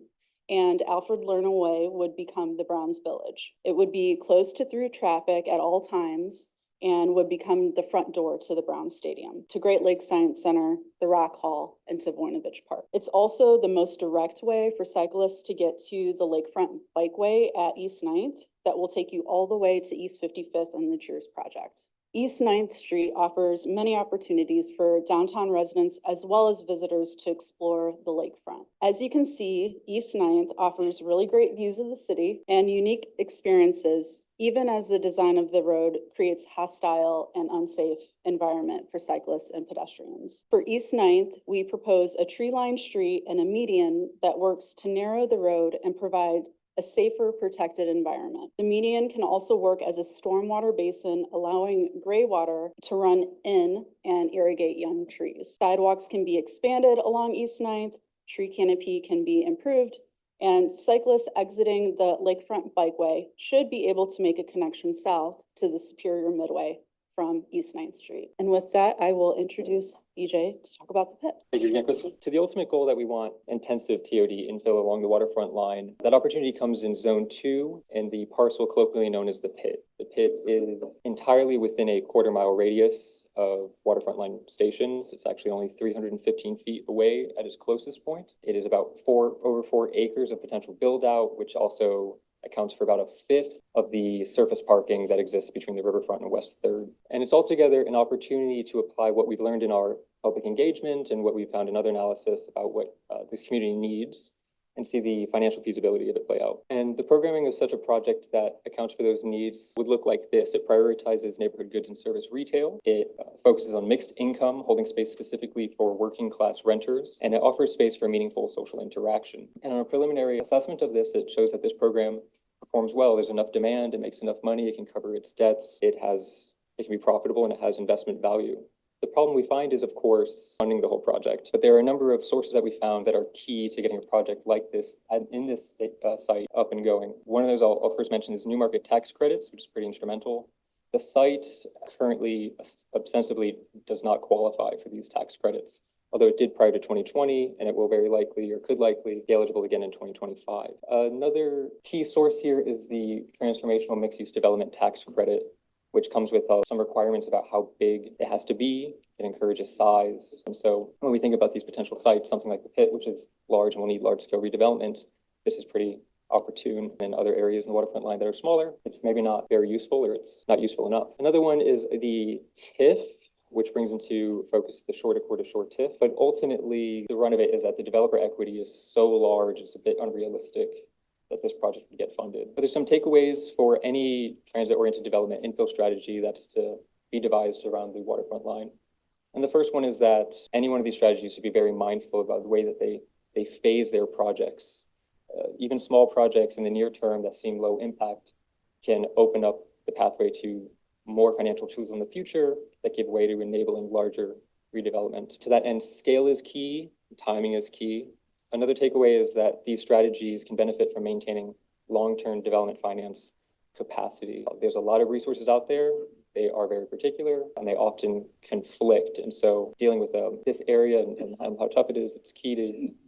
M: and Alfred Lerner Way would become the Browns Village. It would be closed to through traffic at all times and would become the front door to the Browns Stadium, to Great Lakes Science Center, the Rock Hall, and to Voinovich Park. It's also the most direct way for cyclists to get to the Lakefront Bikeway at East 9th that will take you all the way to East 55th and the Cheers Project. East 9th Street offers many opportunities for downtown residents as well as visitors to explore the lakefront. As you can see, East 9th offers really great views of the city and unique experiences, even as the design of the road creates hostile and unsafe environment for cyclists and pedestrians. For East 9th, we propose a tree-lined street and a median that works to narrow the road and provide a safer, protected environment. The median can also work as a stormwater basin, allowing gray water to run in and irrigate young trees. Sidewalks can be expanded along East 9th, tree canopy can be improved, and cyclists exiting the Lakefront Bikeway should be able to make a connection south to the Superior Midway from East 9th Street. And with that, I will introduce EJ to talk about the pit.
H: Thank you again, Crystal. To the ultimate goal that we want intensive TOD infill along the waterfront line, that opportunity comes in Zone 2 and the parcel colloquially known as the pit. The pit is entirely within a quarter-mile radius of waterfront line stations. It's actually only 315 feet away at its closest point. It is about over 4 acres of potential build-out, which also accounts for about a fifth of the surface parking that exists between the riverfront and West 3rd. And it's altogether an opportunity to apply what we've learned in our public engagement and what we've found in other analysis about what this community needs and see the financial feasibility of it play out. And the programming of such a project that accounts for those needs would look like this. It prioritizes neighborhood goods and service retail. It focuses on mixed income, holding space specifically for working class renters, and it offers space for meaningful social interaction. And on a preliminary assessment of this, it shows that this program performs well. There's enough demand, it makes enough money, it can cover its debts, it can be profitable, and it has investment value. The problem we find is, of course, funding the whole project. But there are a number of sources that we found that are key to getting a project like this in this site up and going. One of those I'll first mention is new market tax credits, which is pretty instrumental. The site currently ostensibly does not qualify for these tax credits, although it did prior to 2020, and it will very likely or could likely be eligible again in 2025. Another key source here is the transformational mixed-use development tax credit, which comes with some requirements about how big it has to be. It encourages size. And so when we think about these potential sites, something like the pit, which is large and will need large-scale redevelopment, this is pretty opportune. In other areas in the waterfront line that are smaller, it's maybe not very useful or it's not useful enough. Another one is the TIF, which brings into focus the shore-to-core to shore TIF. But ultimately, the run of it is that the developer equity is so large, it's a bit unrealistic that this project would get funded. But there's some takeaways for any transit-oriented development infill strategy that's to be devised around the waterfront line. And the first one is that any one of these strategies should be very mindful about the way that they phase their projects. Even small projects in the near term that seem low impact can open up the pathway to more financial tools in the future that give way to enabling larger redevelopment. To that end, scale is key, timing is key. Another takeaway is that these strategies can benefit from maintaining long-term development finance capacity. There's a lot of resources out there. They are very particular and they often conflict. And so dealing with this area and how tough it is, it's key to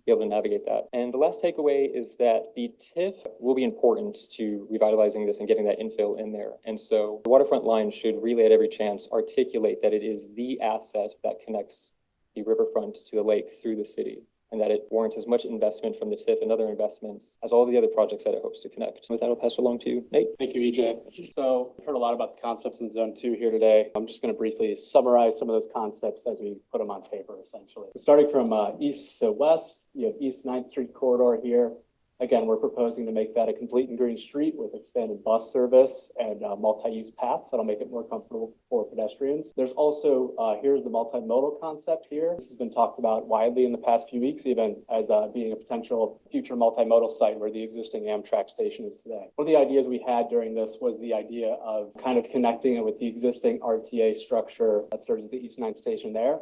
H: be able to navigate that. And the last takeaway is that the TIF will be important to revitalizing this and getting that infill in there. And so the waterfront line should really at every chance articulate that it is the asset that connects the riverfront to the lake through the city, and that it warrants as much investment from the TIF and other investments as all the other projects that it hopes to connect. With that, I'll pass it along to you, Nate.
O: Thank you, EJ. So we've heard a lot about the concepts in Zone 2 here today. I'm just going to briefly summarize some of those concepts as we put them on paper, essentially. So starting from east to west, you have East 9th Street corridor here. Again, we're proposing to make that a complete and green street with expanded bus service and multi-use paths that'll make it more comfortable for pedestrians. There's also, here's the multimodal concept here. This has been talked about widely in the past few weeks, even as being a potential future multimodal site where the existing Amtrak station is today. One of the ideas we had during this was the idea of kind of connecting it with the existing RTA structure that serves the East 9th station there.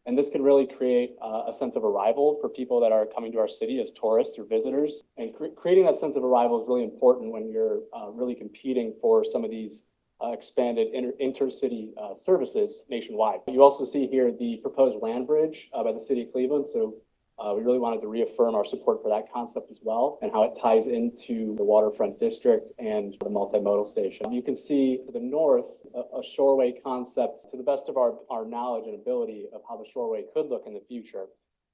O: And this can really create a sense of arrival for people that are coming to our city as tourists or visitors. And creating that sense of arrival is really important when you're really competing for some of these expanded intercity services nationwide. You also see here the proposed land bridge by the city of Cleveland. So we really wanted to reaffirm our support for that concept as well and how it ties into the waterfront district and the multimodal station. You can see to the north a shoreway concept to the best of our knowledge and ability of how the shoreway could look in the future.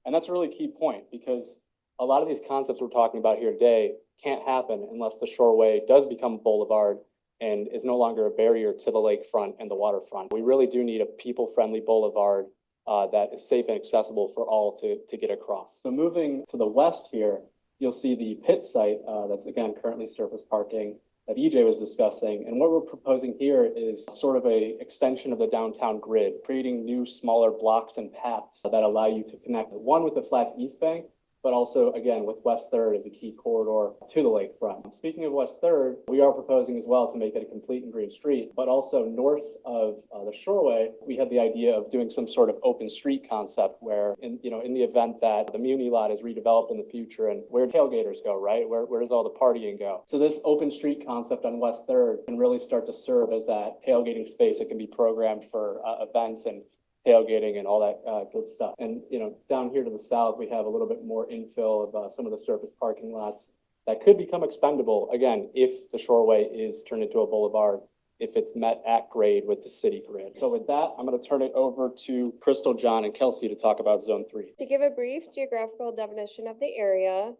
O: And that's a really key point because a lot of these concepts we're talking about here today can't happen unless the shoreway does become a boulevard and is no longer a barrier to the lakefront and the waterfront. We really do need a people-friendly boulevard that is safe and accessible for all to get across. So moving to the west here, you'll see the pit site that's again currently surface parking that EJ was discussing. And what we're proposing here is sort of a extension of the downtown grid, creating new smaller blocks and paths that allow you to connect one with the Flats East Bank but also, again, with West Third as a key corridor to the lakefront. Speaking of West Third, we are proposing as well to make it a complete and green street, but also north of the Shoreway, we had the idea of doing some sort of open street concept where in the event that the Muni lot is redeveloped in the future and where tailgaters go, right? Where does all the partying go? So this open street concept on West Third can really start to serve as that tailgating space. It can be programmed for events and tailgating and all that good stuff. And, down here to the south, we have a little bit more infill of some of the surface parking lots that could become expendable, again, if the Shoreway is turned into a boulevard, if it's met at grade with the city grid. So with that, I'm going to turn it over to Crystal, John, and Kelsey to talk about Zone 3.
I: To give a brief geographical definition of the area,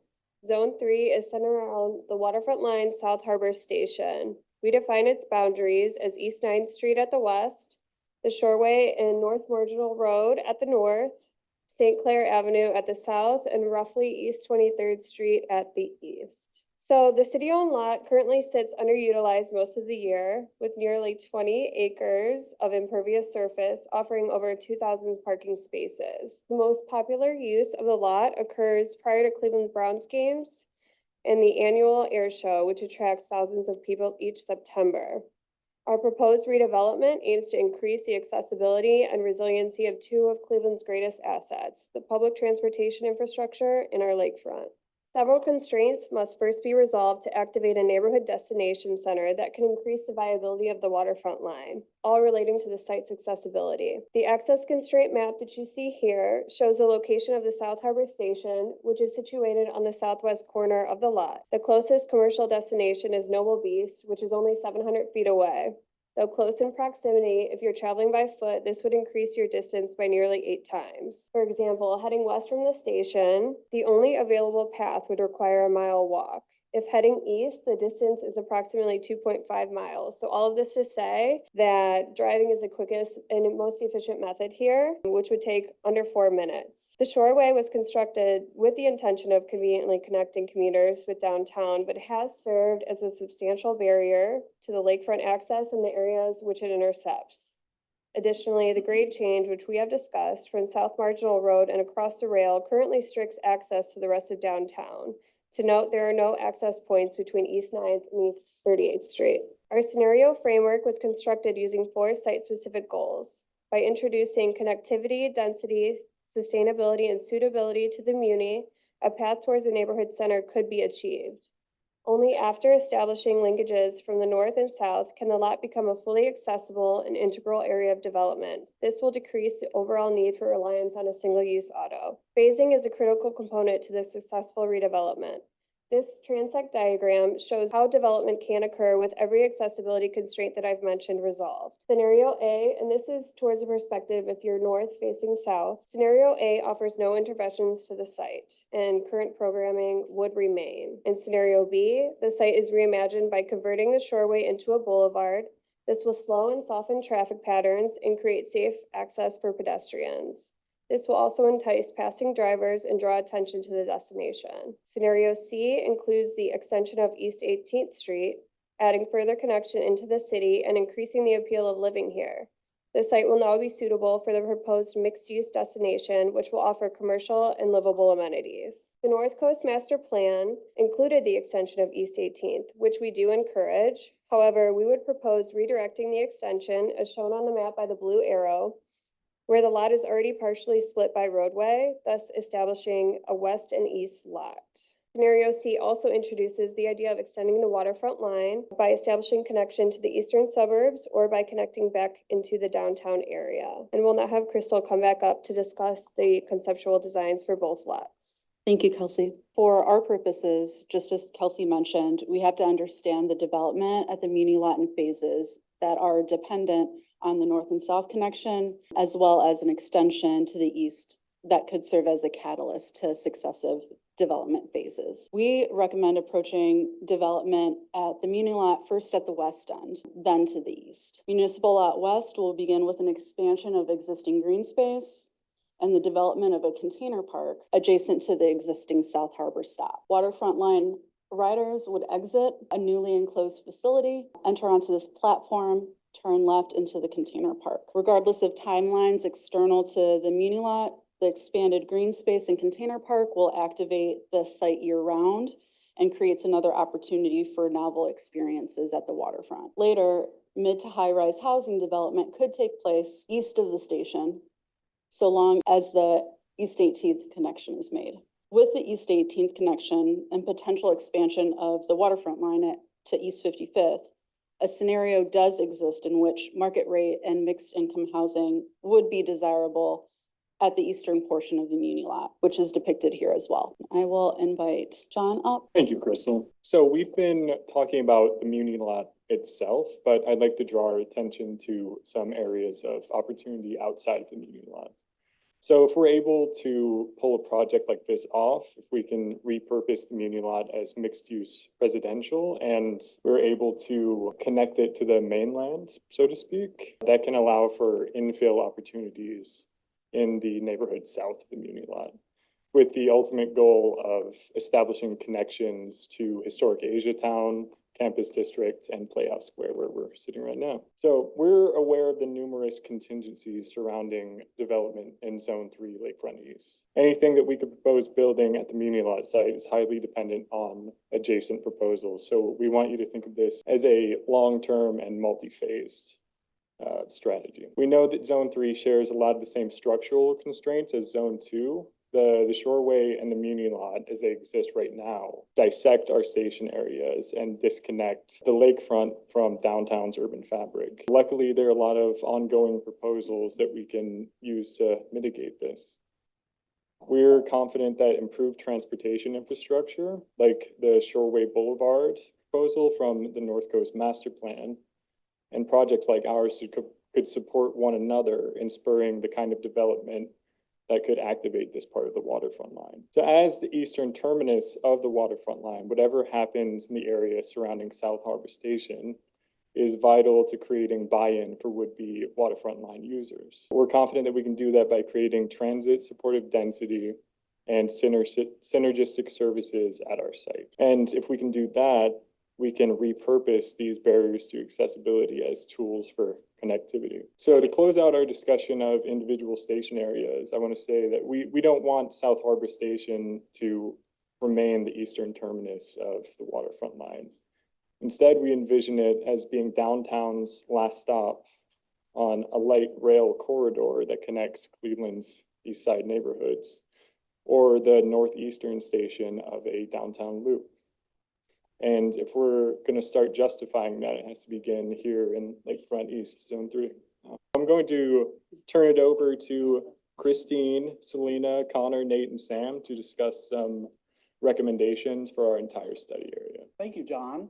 I: Zone 3 is centered around the Waterfront Line South Harbor Station. We define its boundaries as East 9th Street at the west, the Shoreway and North Marginal Road at the north, St. Clair Avenue at the south, and roughly East 23rd Street at the east. So the city-owned lot currently sits underutilized most of the year with nearly 20 acres of impervious surface offering over 2,000 parking spaces. The most popular use of the lot occurs prior to Cleveland Browns games and the annual air show, which attracts thousands of people each September. Our proposed redevelopment aims to increase the accessibility and resiliency of two of Cleveland's greatest assets, the public transportation infrastructure and our lakefront. Several constraints must first be resolved to activate a neighborhood destination center that can increase the viability of the waterfront line, all relating to the site's accessibility. The access constraint map that you see here shows the location of the South Harbor Station, which is situated on the southwest corner of the lot. The closest commercial destination is Noble Beast, which is only 700 feet away. Though close in proximity, if you're traveling by foot, this would increase your distance by nearly 8 times. For example, heading west from the station, the only available path would require a mile walk. If heading east, the distance is approximately 2.5 miles. So all of this to say that driving is the quickest and most efficient method here, which would take under 4 minutes. The Shoreway was constructed with the intention of conveniently connecting commuters with downtown, but has served as a substantial barrier to the lakefront access in the areas which it intercepts. Additionally, the grade change, which we have discussed from South Marginal Road and across the rail, currently restricts access to the rest of downtown. To note, there are no access points between East 9th and East 38th Street. Our scenario framework was constructed using 4 site-specific goals. By introducing connectivity, density, sustainability, and suitability to the Muni, a path towards a neighborhood center could be achieved. Only after establishing linkages from the north and south can the lot become a fully accessible and integral area of development. This will decrease the overall need for reliance on a single-use auto. Phasing is a critical component to the successful redevelopment. This transect diagram shows how development can occur with every accessibility constraint that I've mentioned resolved. Scenario A, and this is towards the perspective if you're north facing south. Scenario A offers no interventions to the site, and current programming would remain. In scenario B, the site is reimagined by converting the Shoreway into a boulevard. This will slow and soften traffic patterns and create safe access for pedestrians. This will also entice passing drivers and draw attention to the destination. Scenario C includes the extension of East 18th Street, adding further connection into the city and increasing the appeal of living here. The site will now be suitable for the proposed mixed-use destination, which will offer commercial and livable amenities. The North Coast Master Plan included the extension of East 18th, which we do encourage. However, we would propose redirecting the extension, as shown on the map by the blue arrow, where the lot is already partially split by roadway, thus establishing a west and east lot. Scenario C also introduces the idea of extending the waterfront line by establishing connection to the eastern suburbs or by connecting back into the downtown area. And we'll now have Crystal come back up to discuss the conceptual designs for both lots.
M: Thank you, Kelsey. For our purposes, just as Kelsey mentioned, we have to understand the development at the Muni lot in phases that are dependent on the north and south connection, as well as an extension to the east that could serve as a catalyst to successive development phases. We recommend approaching development at the Muni lot first at the west end, then to the east. Municipal Lot West will begin with an expansion of existing green space and the development of a container park adjacent to the existing South Harbor stop. Waterfront line riders would exit a newly enclosed facility, enter onto this platform, turn left into the container park. Regardless of timelines external to the Muni lot, The expanded green space and container park will activate the site year-round and creates another opportunity for novel experiences at the waterfront. Later, mid to high-rise housing development could take place east of the station, so long as the East 18th connection is made. With the East 18th connection and potential expansion of the waterfront line to East 55th, a scenario does exist in which market rate and mixed income housing would be desirable at the eastern portion of the Muni lot, which is depicted here as well. I will invite John up.
P: Thank you, Crystal. So we've been talking about the Muni lot itself, but I'd like to draw our attention to some areas of opportunity outside of the Muni lot. So if we're able to pull a project like this off, if we can repurpose the Muni lot as mixed-use residential, and we're able to connect it to the mainland, so to speak, that can allow for infill opportunities in the neighborhood south of the Muni lot, with the ultimate goal of establishing connections to historic Asia Town, Campus District, and Playhouse Square, where we're sitting right now. So we're aware of the numerous contingencies surrounding development in Zone 3 Lakefront East. Anything that we could propose building at the Muni lot site is highly dependent on adjacent proposals. So we want you to think of this as a long-term and multi-phased strategy. We know that Zone 3 shares a lot of the same structural constraints as Zone 2. The Shoreway and the Muni lot, as they exist right now, dissect our station areas and disconnect the lakefront from downtown's urban fabric. Luckily, there are a lot of ongoing proposals that we can use to mitigate this. We're confident that improved transportation infrastructure, like the Shoreway Boulevard proposal from the North Coast Master Plan, and projects like ours could support one another in spurring the kind of development that could activate this part of the waterfront line. So as the eastern terminus of the waterfront line, whatever happens in the area surrounding South Harbor Station is vital to creating buy-in for would-be waterfront line users. We're confident that we can do that by creating transit supportive density and synergistic services at our site. And if we can do that, we can repurpose these barriers to accessibility as tools for connectivity. So to close out our discussion of individual station areas, I want to say that we don't want South Harbor Station to remain the eastern terminus of the waterfront line. Instead, we envision it as being downtown's last stop on a light rail corridor that connects Cleveland's east side neighborhoods, or the northeastern station of a downtown loop. And if we're going to start justifying that, it has to begin here in Lakefront East, Zone 3. I'm going to turn it over to Christine, Selena, Connor, Nate, and Sam to discuss some recommendations for our entire study area.
Q: Thank you, John.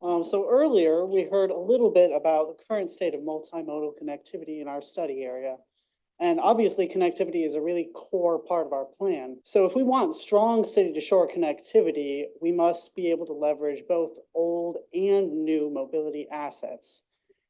Q: So earlier, we heard a little bit about the current state of multimodal connectivity in our study area. And obviously, connectivity is a really core part of our plan. So if we want strong city-to-shore connectivity, we must be able to leverage both old and new mobility assets.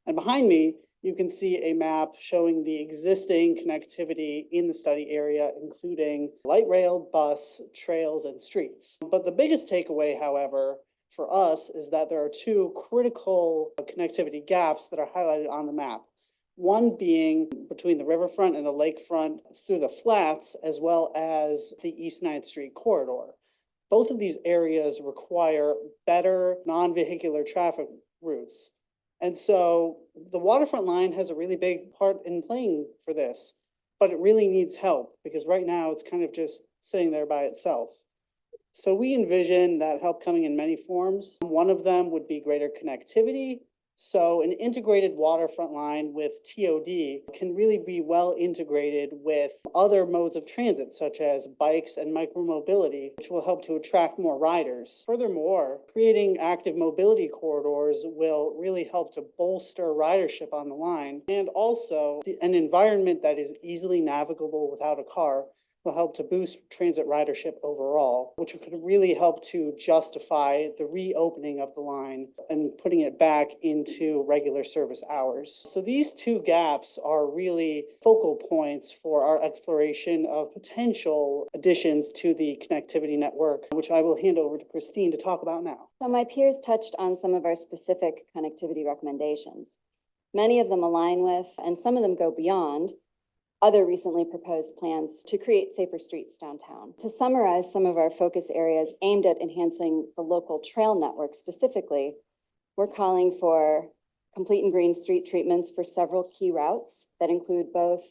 Q: And behind me, you can see a map showing the existing connectivity in the study area, including light rail, bus, trails, and streets. But the biggest takeaway, however, for us is that there are two critical connectivity gaps that are highlighted on the map. One being between the riverfront and the lakefront through the flats, as well as the East 9th Street corridor. Both of these areas require better non-vehicular traffic routes. And so the waterfront line has a really big part in playing for this, but it really needs help because right now it's kind of just sitting there by itself. So we envision that help coming in many forms. One of them would be greater connectivity. So an integrated waterfront line with TOD can really be well integrated with other modes of transit, such as bikes and micromobility, which will help to attract more riders. Furthermore, creating active mobility corridors will really help to bolster ridership on the line. And also, an environment that is easily navigable without a car will help to boost transit ridership overall, which could really help to justify the reopening of the line and putting it back into regular service hours. So these two gaps are really focal points for our exploration of potential additions to the connectivity network, which I will hand over to Christine to talk about now.
E: So my peers touched on some of our specific connectivity recommendations. Many of them align with, and some of them go beyond, other recently proposed plans to create safer streets downtown. To summarize some of our focus areas aimed at enhancing the local trail network specifically, we're calling for complete and green street treatments for several key routes that include both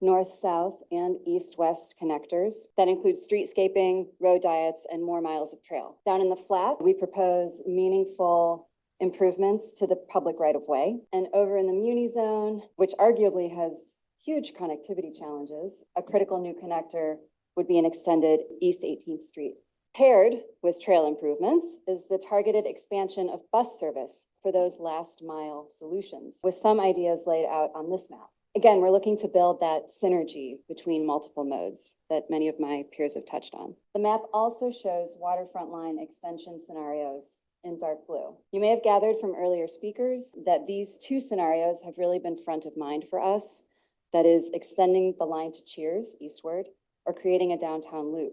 E: north-south and east-west connectors. That includes streetscaping, road diets, and more miles of trail. Down in the flat, we propose meaningful improvements to the public right-of-way. And over in the Muni Zone, which arguably has huge connectivity challenges, a critical new connector would be an extended East 18th Street. Paired with trail improvements is the targeted expansion of bus service for those last mile solutions, with some ideas laid out on this map. Again, we're looking to build that synergy between multiple modes that many of my peers have touched on. The map also shows waterfront line extension scenarios in dark blue. You may have gathered from earlier speakers that these two scenarios have really been front of mind for us. That is extending the line to Cheers eastward or creating a downtown loop.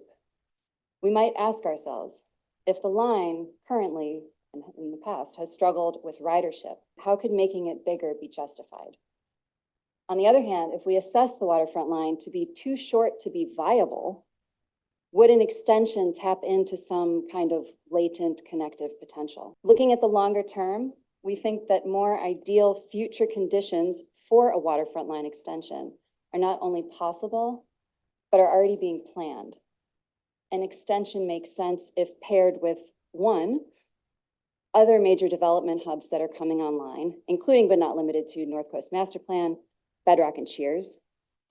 E: We might ask ourselves, if the line currently and in the past has struggled with ridership, how could making it bigger be justified? On the other hand, if we assess the waterfront line to be too short to be viable, would an extension tap into some kind of latent connective potential? Looking at the longer term, we think that more ideal future conditions for a waterfront line extension are not only possible, but are already being planned. An extension makes sense if paired with one, other major development hubs that are coming online, including but not limited to North Coast Master Plan, Bedrock and Cheers,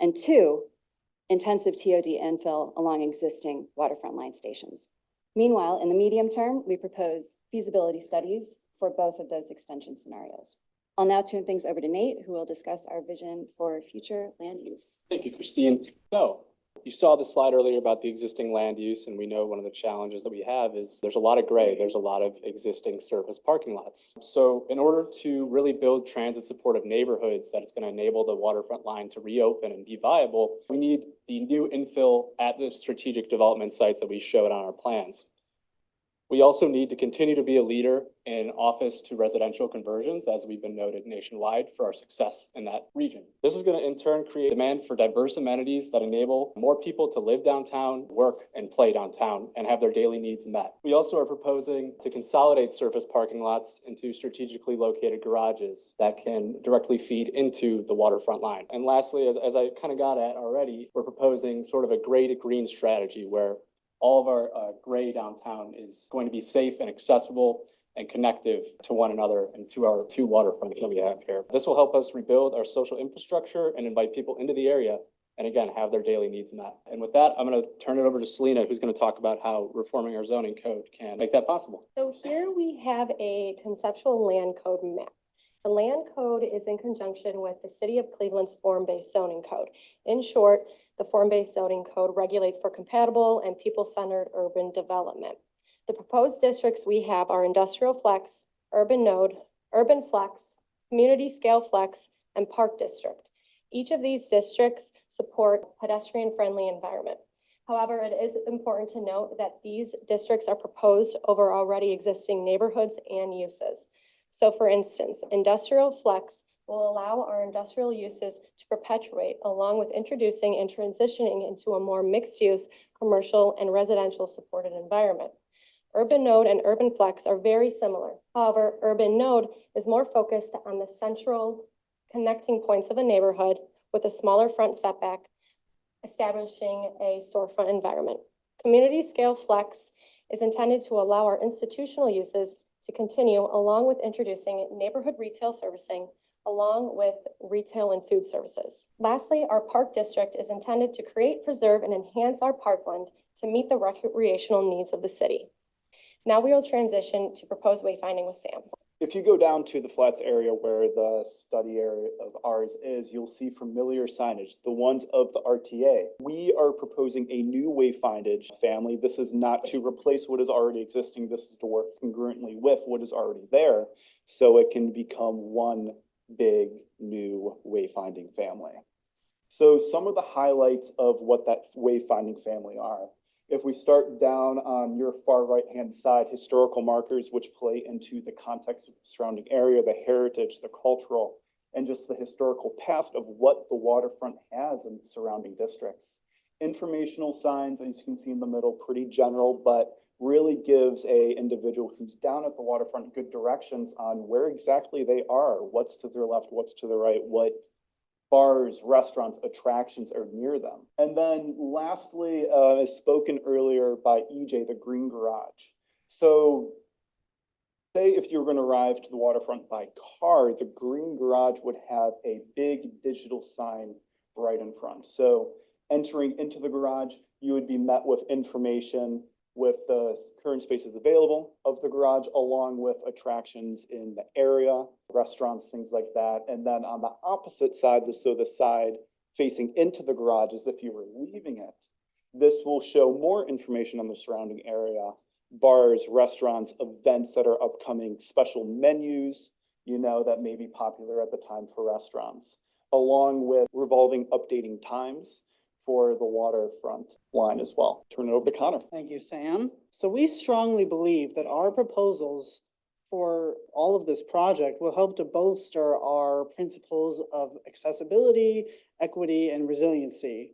E: and two, intensive TOD infill along existing waterfront line stations. Meanwhile, in the medium term, we propose feasibility studies for both of those extension scenarios. I'll now turn things over to Nate, who will discuss our vision for future land use.
O: Thank you, Christine. So you saw the slide earlier about the existing land use, and we know one of the challenges that we have is there's a lot of gray. There's a lot of existing surface parking lots. So in order to really build transit supportive neighborhoods that it's going to enable the waterfront line to reopen and be viable, we need the new infill at the strategic development sites that we showed on our plans. We also need to continue to be a leader in office to residential conversions, as we've been noted nationwide for our success in that region. This is going to in turn create demand for diverse amenities that enable more people to live downtown, work and play downtown, and have their daily needs met. We also are proposing to consolidate surface parking lots into strategically located garages that can directly feed into the waterfront line. And lastly, as I kind of got at already, we're proposing sort of a gray to green strategy where all of our gray downtown is going to be safe and accessible and connective to one another and to our two waterfronts that we have here. This will help us rebuild our social infrastructure and invite people into the area and again, have their daily needs met. And with that, I'm going to turn it over to Selena, who's going to talk about how reforming our zoning code can make that possible.
N: So here we have a conceptual land code map. The land code is in conjunction with the City of Cleveland's form-based zoning code. In short, the form-based zoning code regulates for compatible and people-centered urban development. The proposed districts we have are industrial flex, urban node, urban flex, community scale flex, and park district. Each of these districts support pedestrian-friendly environment. However, it is important to note that these districts are proposed over already existing neighborhoods and uses. So for instance, industrial flex will allow our industrial uses to perpetuate along with introducing and transitioning into a more mixed-use commercial and residential supported environment. Urban node and urban flex are very similar. However, urban node is more focused on the central connecting points of a neighborhood with a smaller front setback, establishing a storefront environment. Community scale flex is intended to allow our institutional uses to continue along with introducing neighborhood retail servicing along with retail and food services. Lastly, our park district is intended to create, preserve, and enhance our parkland to meet the recreational needs of the city. Now we will transition to proposed wayfinding with Sam.
B: If you go down to the flats area where the study area of ours is, you'll see familiar signage, the ones of the RTA. We are proposing a new wayfindage family. This is not to replace what is already existing. This is to work congruently with what is already there so it can become one big new wayfinding family. So some of the highlights of what that wayfinding family are. If we start down on your far right-hand side, historical markers, which play into the context of the surrounding area, the heritage, the cultural and just the historical past of what the waterfront has in the surrounding districts. Informational signs, as you can see in the middle, pretty general, but really gives a individual who's down at the waterfront good directions on where exactly they are, what's to their left, what's to the right, what bars, restaurants, attractions are near them. And then lastly, as spoken earlier by EJ, the Green Garage. So say if you were going to arrive to the waterfront by car, the Green Garage would have a big digital sign right in front. So entering into the garage, you would be met with information with the current spaces available of the garage, along with attractions in the area, restaurants, things like that. And then on the opposite side, so the side facing into the garage as if you were leaving it, this will show more information on the surrounding area, bars, restaurants, events that are upcoming, special menus, that may be popular at the time for restaurants, along with revolving updating times for the waterfront line as well. Turn it over to Connor.
Q: Thank you, Sam. So we strongly believe that our proposals for all of this project will help to bolster our principles of accessibility, equity, and resiliency.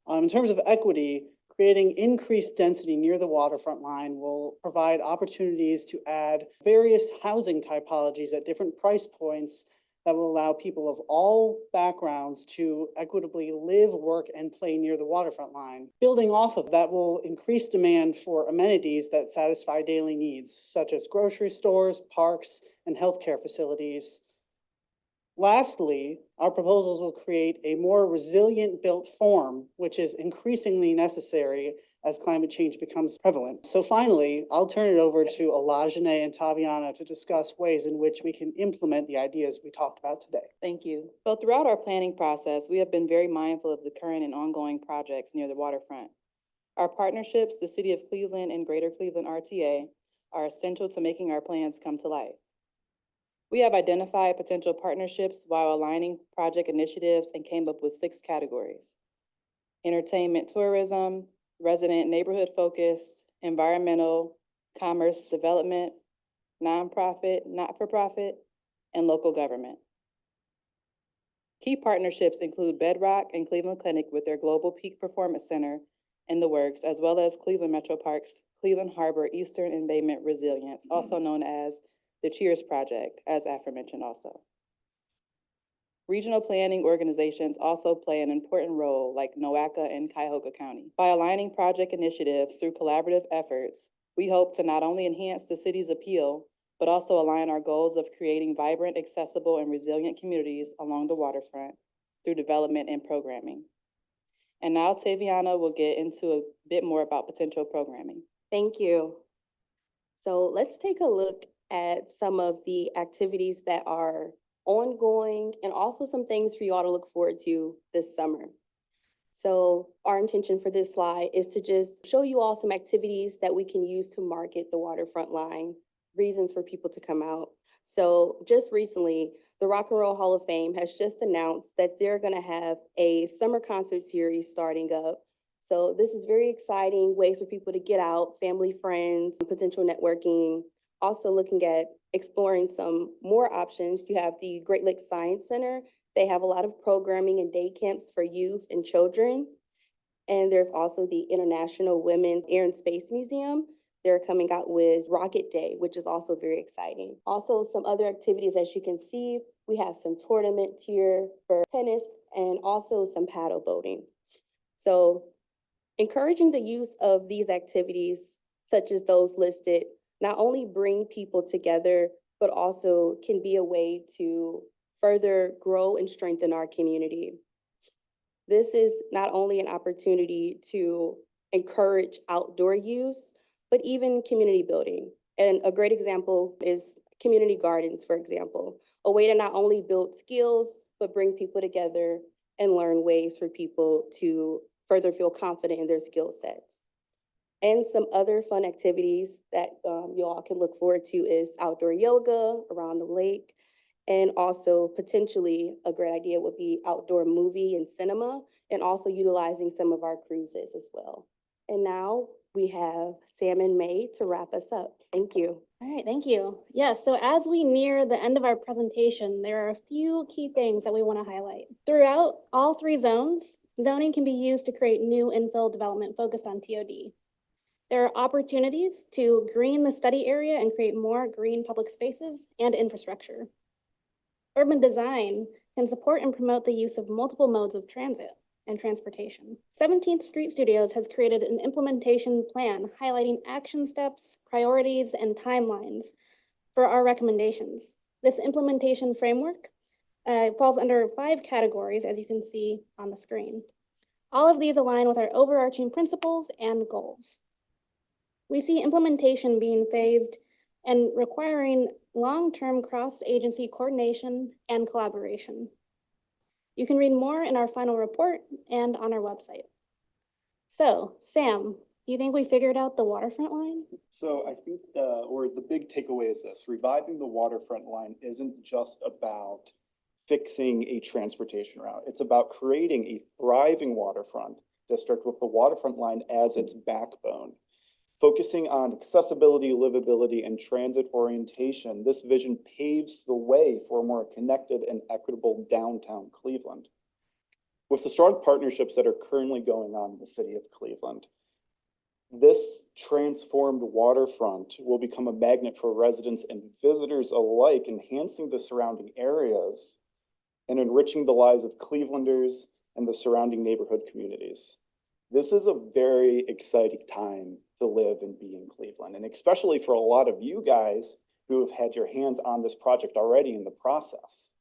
Q: In terms of equity, creating increased density near the waterfront line will provide opportunities to add various housing typologies at different price points that will allow people of all backgrounds to equitably live, work, and play near the waterfront line. Building off of that will increase demand for amenities that satisfy daily needs, such as grocery stores, parks, and healthcare facilities. Lastly, our proposals will create a more resilient built form, which is increasingly necessary as climate change becomes prevalent. So finally, I'll turn it over to Olajane and Taviana to discuss ways in which we can implement the ideas we talked about today.
R: Thank you. So throughout our planning process, we have been very mindful of the current and ongoing projects near the waterfront. Our partnerships, the City of Cleveland and Greater Cleveland RTA, are essential to making our plans come to life. We have identified potential partnerships while aligning project initiatives and came up with 6 categories: entertainment tourism, resident neighborhood focus, environmental, commerce development, nonprofit, not-for-profit, and local government. Key partnerships include Bedrock and Cleveland Clinic with their Global Peak Performance Center in the works, as well as Cleveland Metro Parks, Cleveland Harbor Eastern Embayment Resilience, also known as the Cheers Project, as aforementioned also. Regional planning organizations also play an important role, like NOACA and Cuyahoga County. By aligning project initiatives through collaborative efforts, we hope to not only enhance the city's appeal, but also align our goals of creating vibrant, accessible, and resilient communities along the waterfront through development and programming. And now Taviana will get into a bit more about potential programming.
F: Thank you. So let's take a look at some of the activities that are ongoing and also some things for you all to look forward to this summer. So our intention for this slide is to just show you all some activities that we can use to market the waterfront line, reasons for people to come out. So just recently, the Rock and Roll Hall of Fame has just announced that they're gonna have a summer concert series starting up. So this is very exciting, ways for people to get out, family, friends, potential networking. Also looking at exploring some more options. You have the Great Lakes Science Center. They have a lot of programming and day camps for youth and children. And there's also the International Women's Air and Space Museum. They're coming out with Rocket Day, which is also very exciting. Also, some other activities, as you can see, we have some tournaments here for tennis and also some paddle boating. So encouraging the use of these activities, such as those listed, not only bring people together, but also can be a way to further grow and strengthen our community. This is not only an opportunity to encourage outdoor use, but even community building. And a great example is community gardens, for example, a way to not only build skills, but bring people together and learn ways for people to further feel confident in their skill sets. And some other fun activities that you all can look forward to is outdoor yoga around the lake. And also potentially a great idea would be outdoor movie and cinema, and also utilizing some of our cruises as well. And now we have Sam and May to wrap us up. Thank you.
A: All right, thank you. Yes, so as we near the end of our presentation, there are a few key things that we want to highlight. Throughout all three zones, zoning can be used to create new infill development focused on TOD. There are opportunities to green the study area and create more green public spaces and infrastructure. Urban design can support and promote the use of multiple modes of transit and transportation. 17th Street Studios has created an implementation plan highlighting action steps, priorities, and timelines for our recommendations. This implementation framework falls under 5 categories, as you can see on the screen. All of these align with our overarching principles and goals. We see implementation being phased and requiring long-term cross-agency coordination and collaboration. You can read more in our final report and on our website. So, Sam, do you think we figured out the waterfront line?
B: So I think the big takeaway is this: reviving the waterfront line isn't just about fixing a transportation route. It's about creating a thriving waterfront district with the waterfront line as its backbone. Focusing on accessibility, livability, and transit orientation, this vision paves the way for a more connected and equitable downtown Cleveland. With the strong partnerships that are currently going on in the city of Cleveland, this transformed waterfront will become a magnet for residents and visitors alike, enhancing the surrounding areas and enriching the lives of Clevelanders and the surrounding neighborhood communities. This is a very exciting time to live and be in Cleveland, and especially for a lot of you guys who have had your hands on this project already in the process.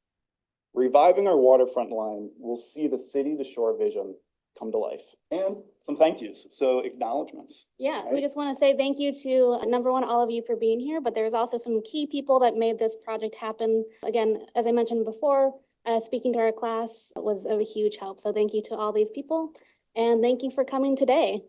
B: Reviving our waterfront line will see the city to shore vision come to life. And some thank yous, so acknowledgements.
A: Yeah,
B: Right.
A: we just want to say thank you to number one, all of you for being here, but there's also some key people that made this project happen. Again, as I mentioned before, speaking to our class was a huge help. So thank you to all these people, and thank you for coming today.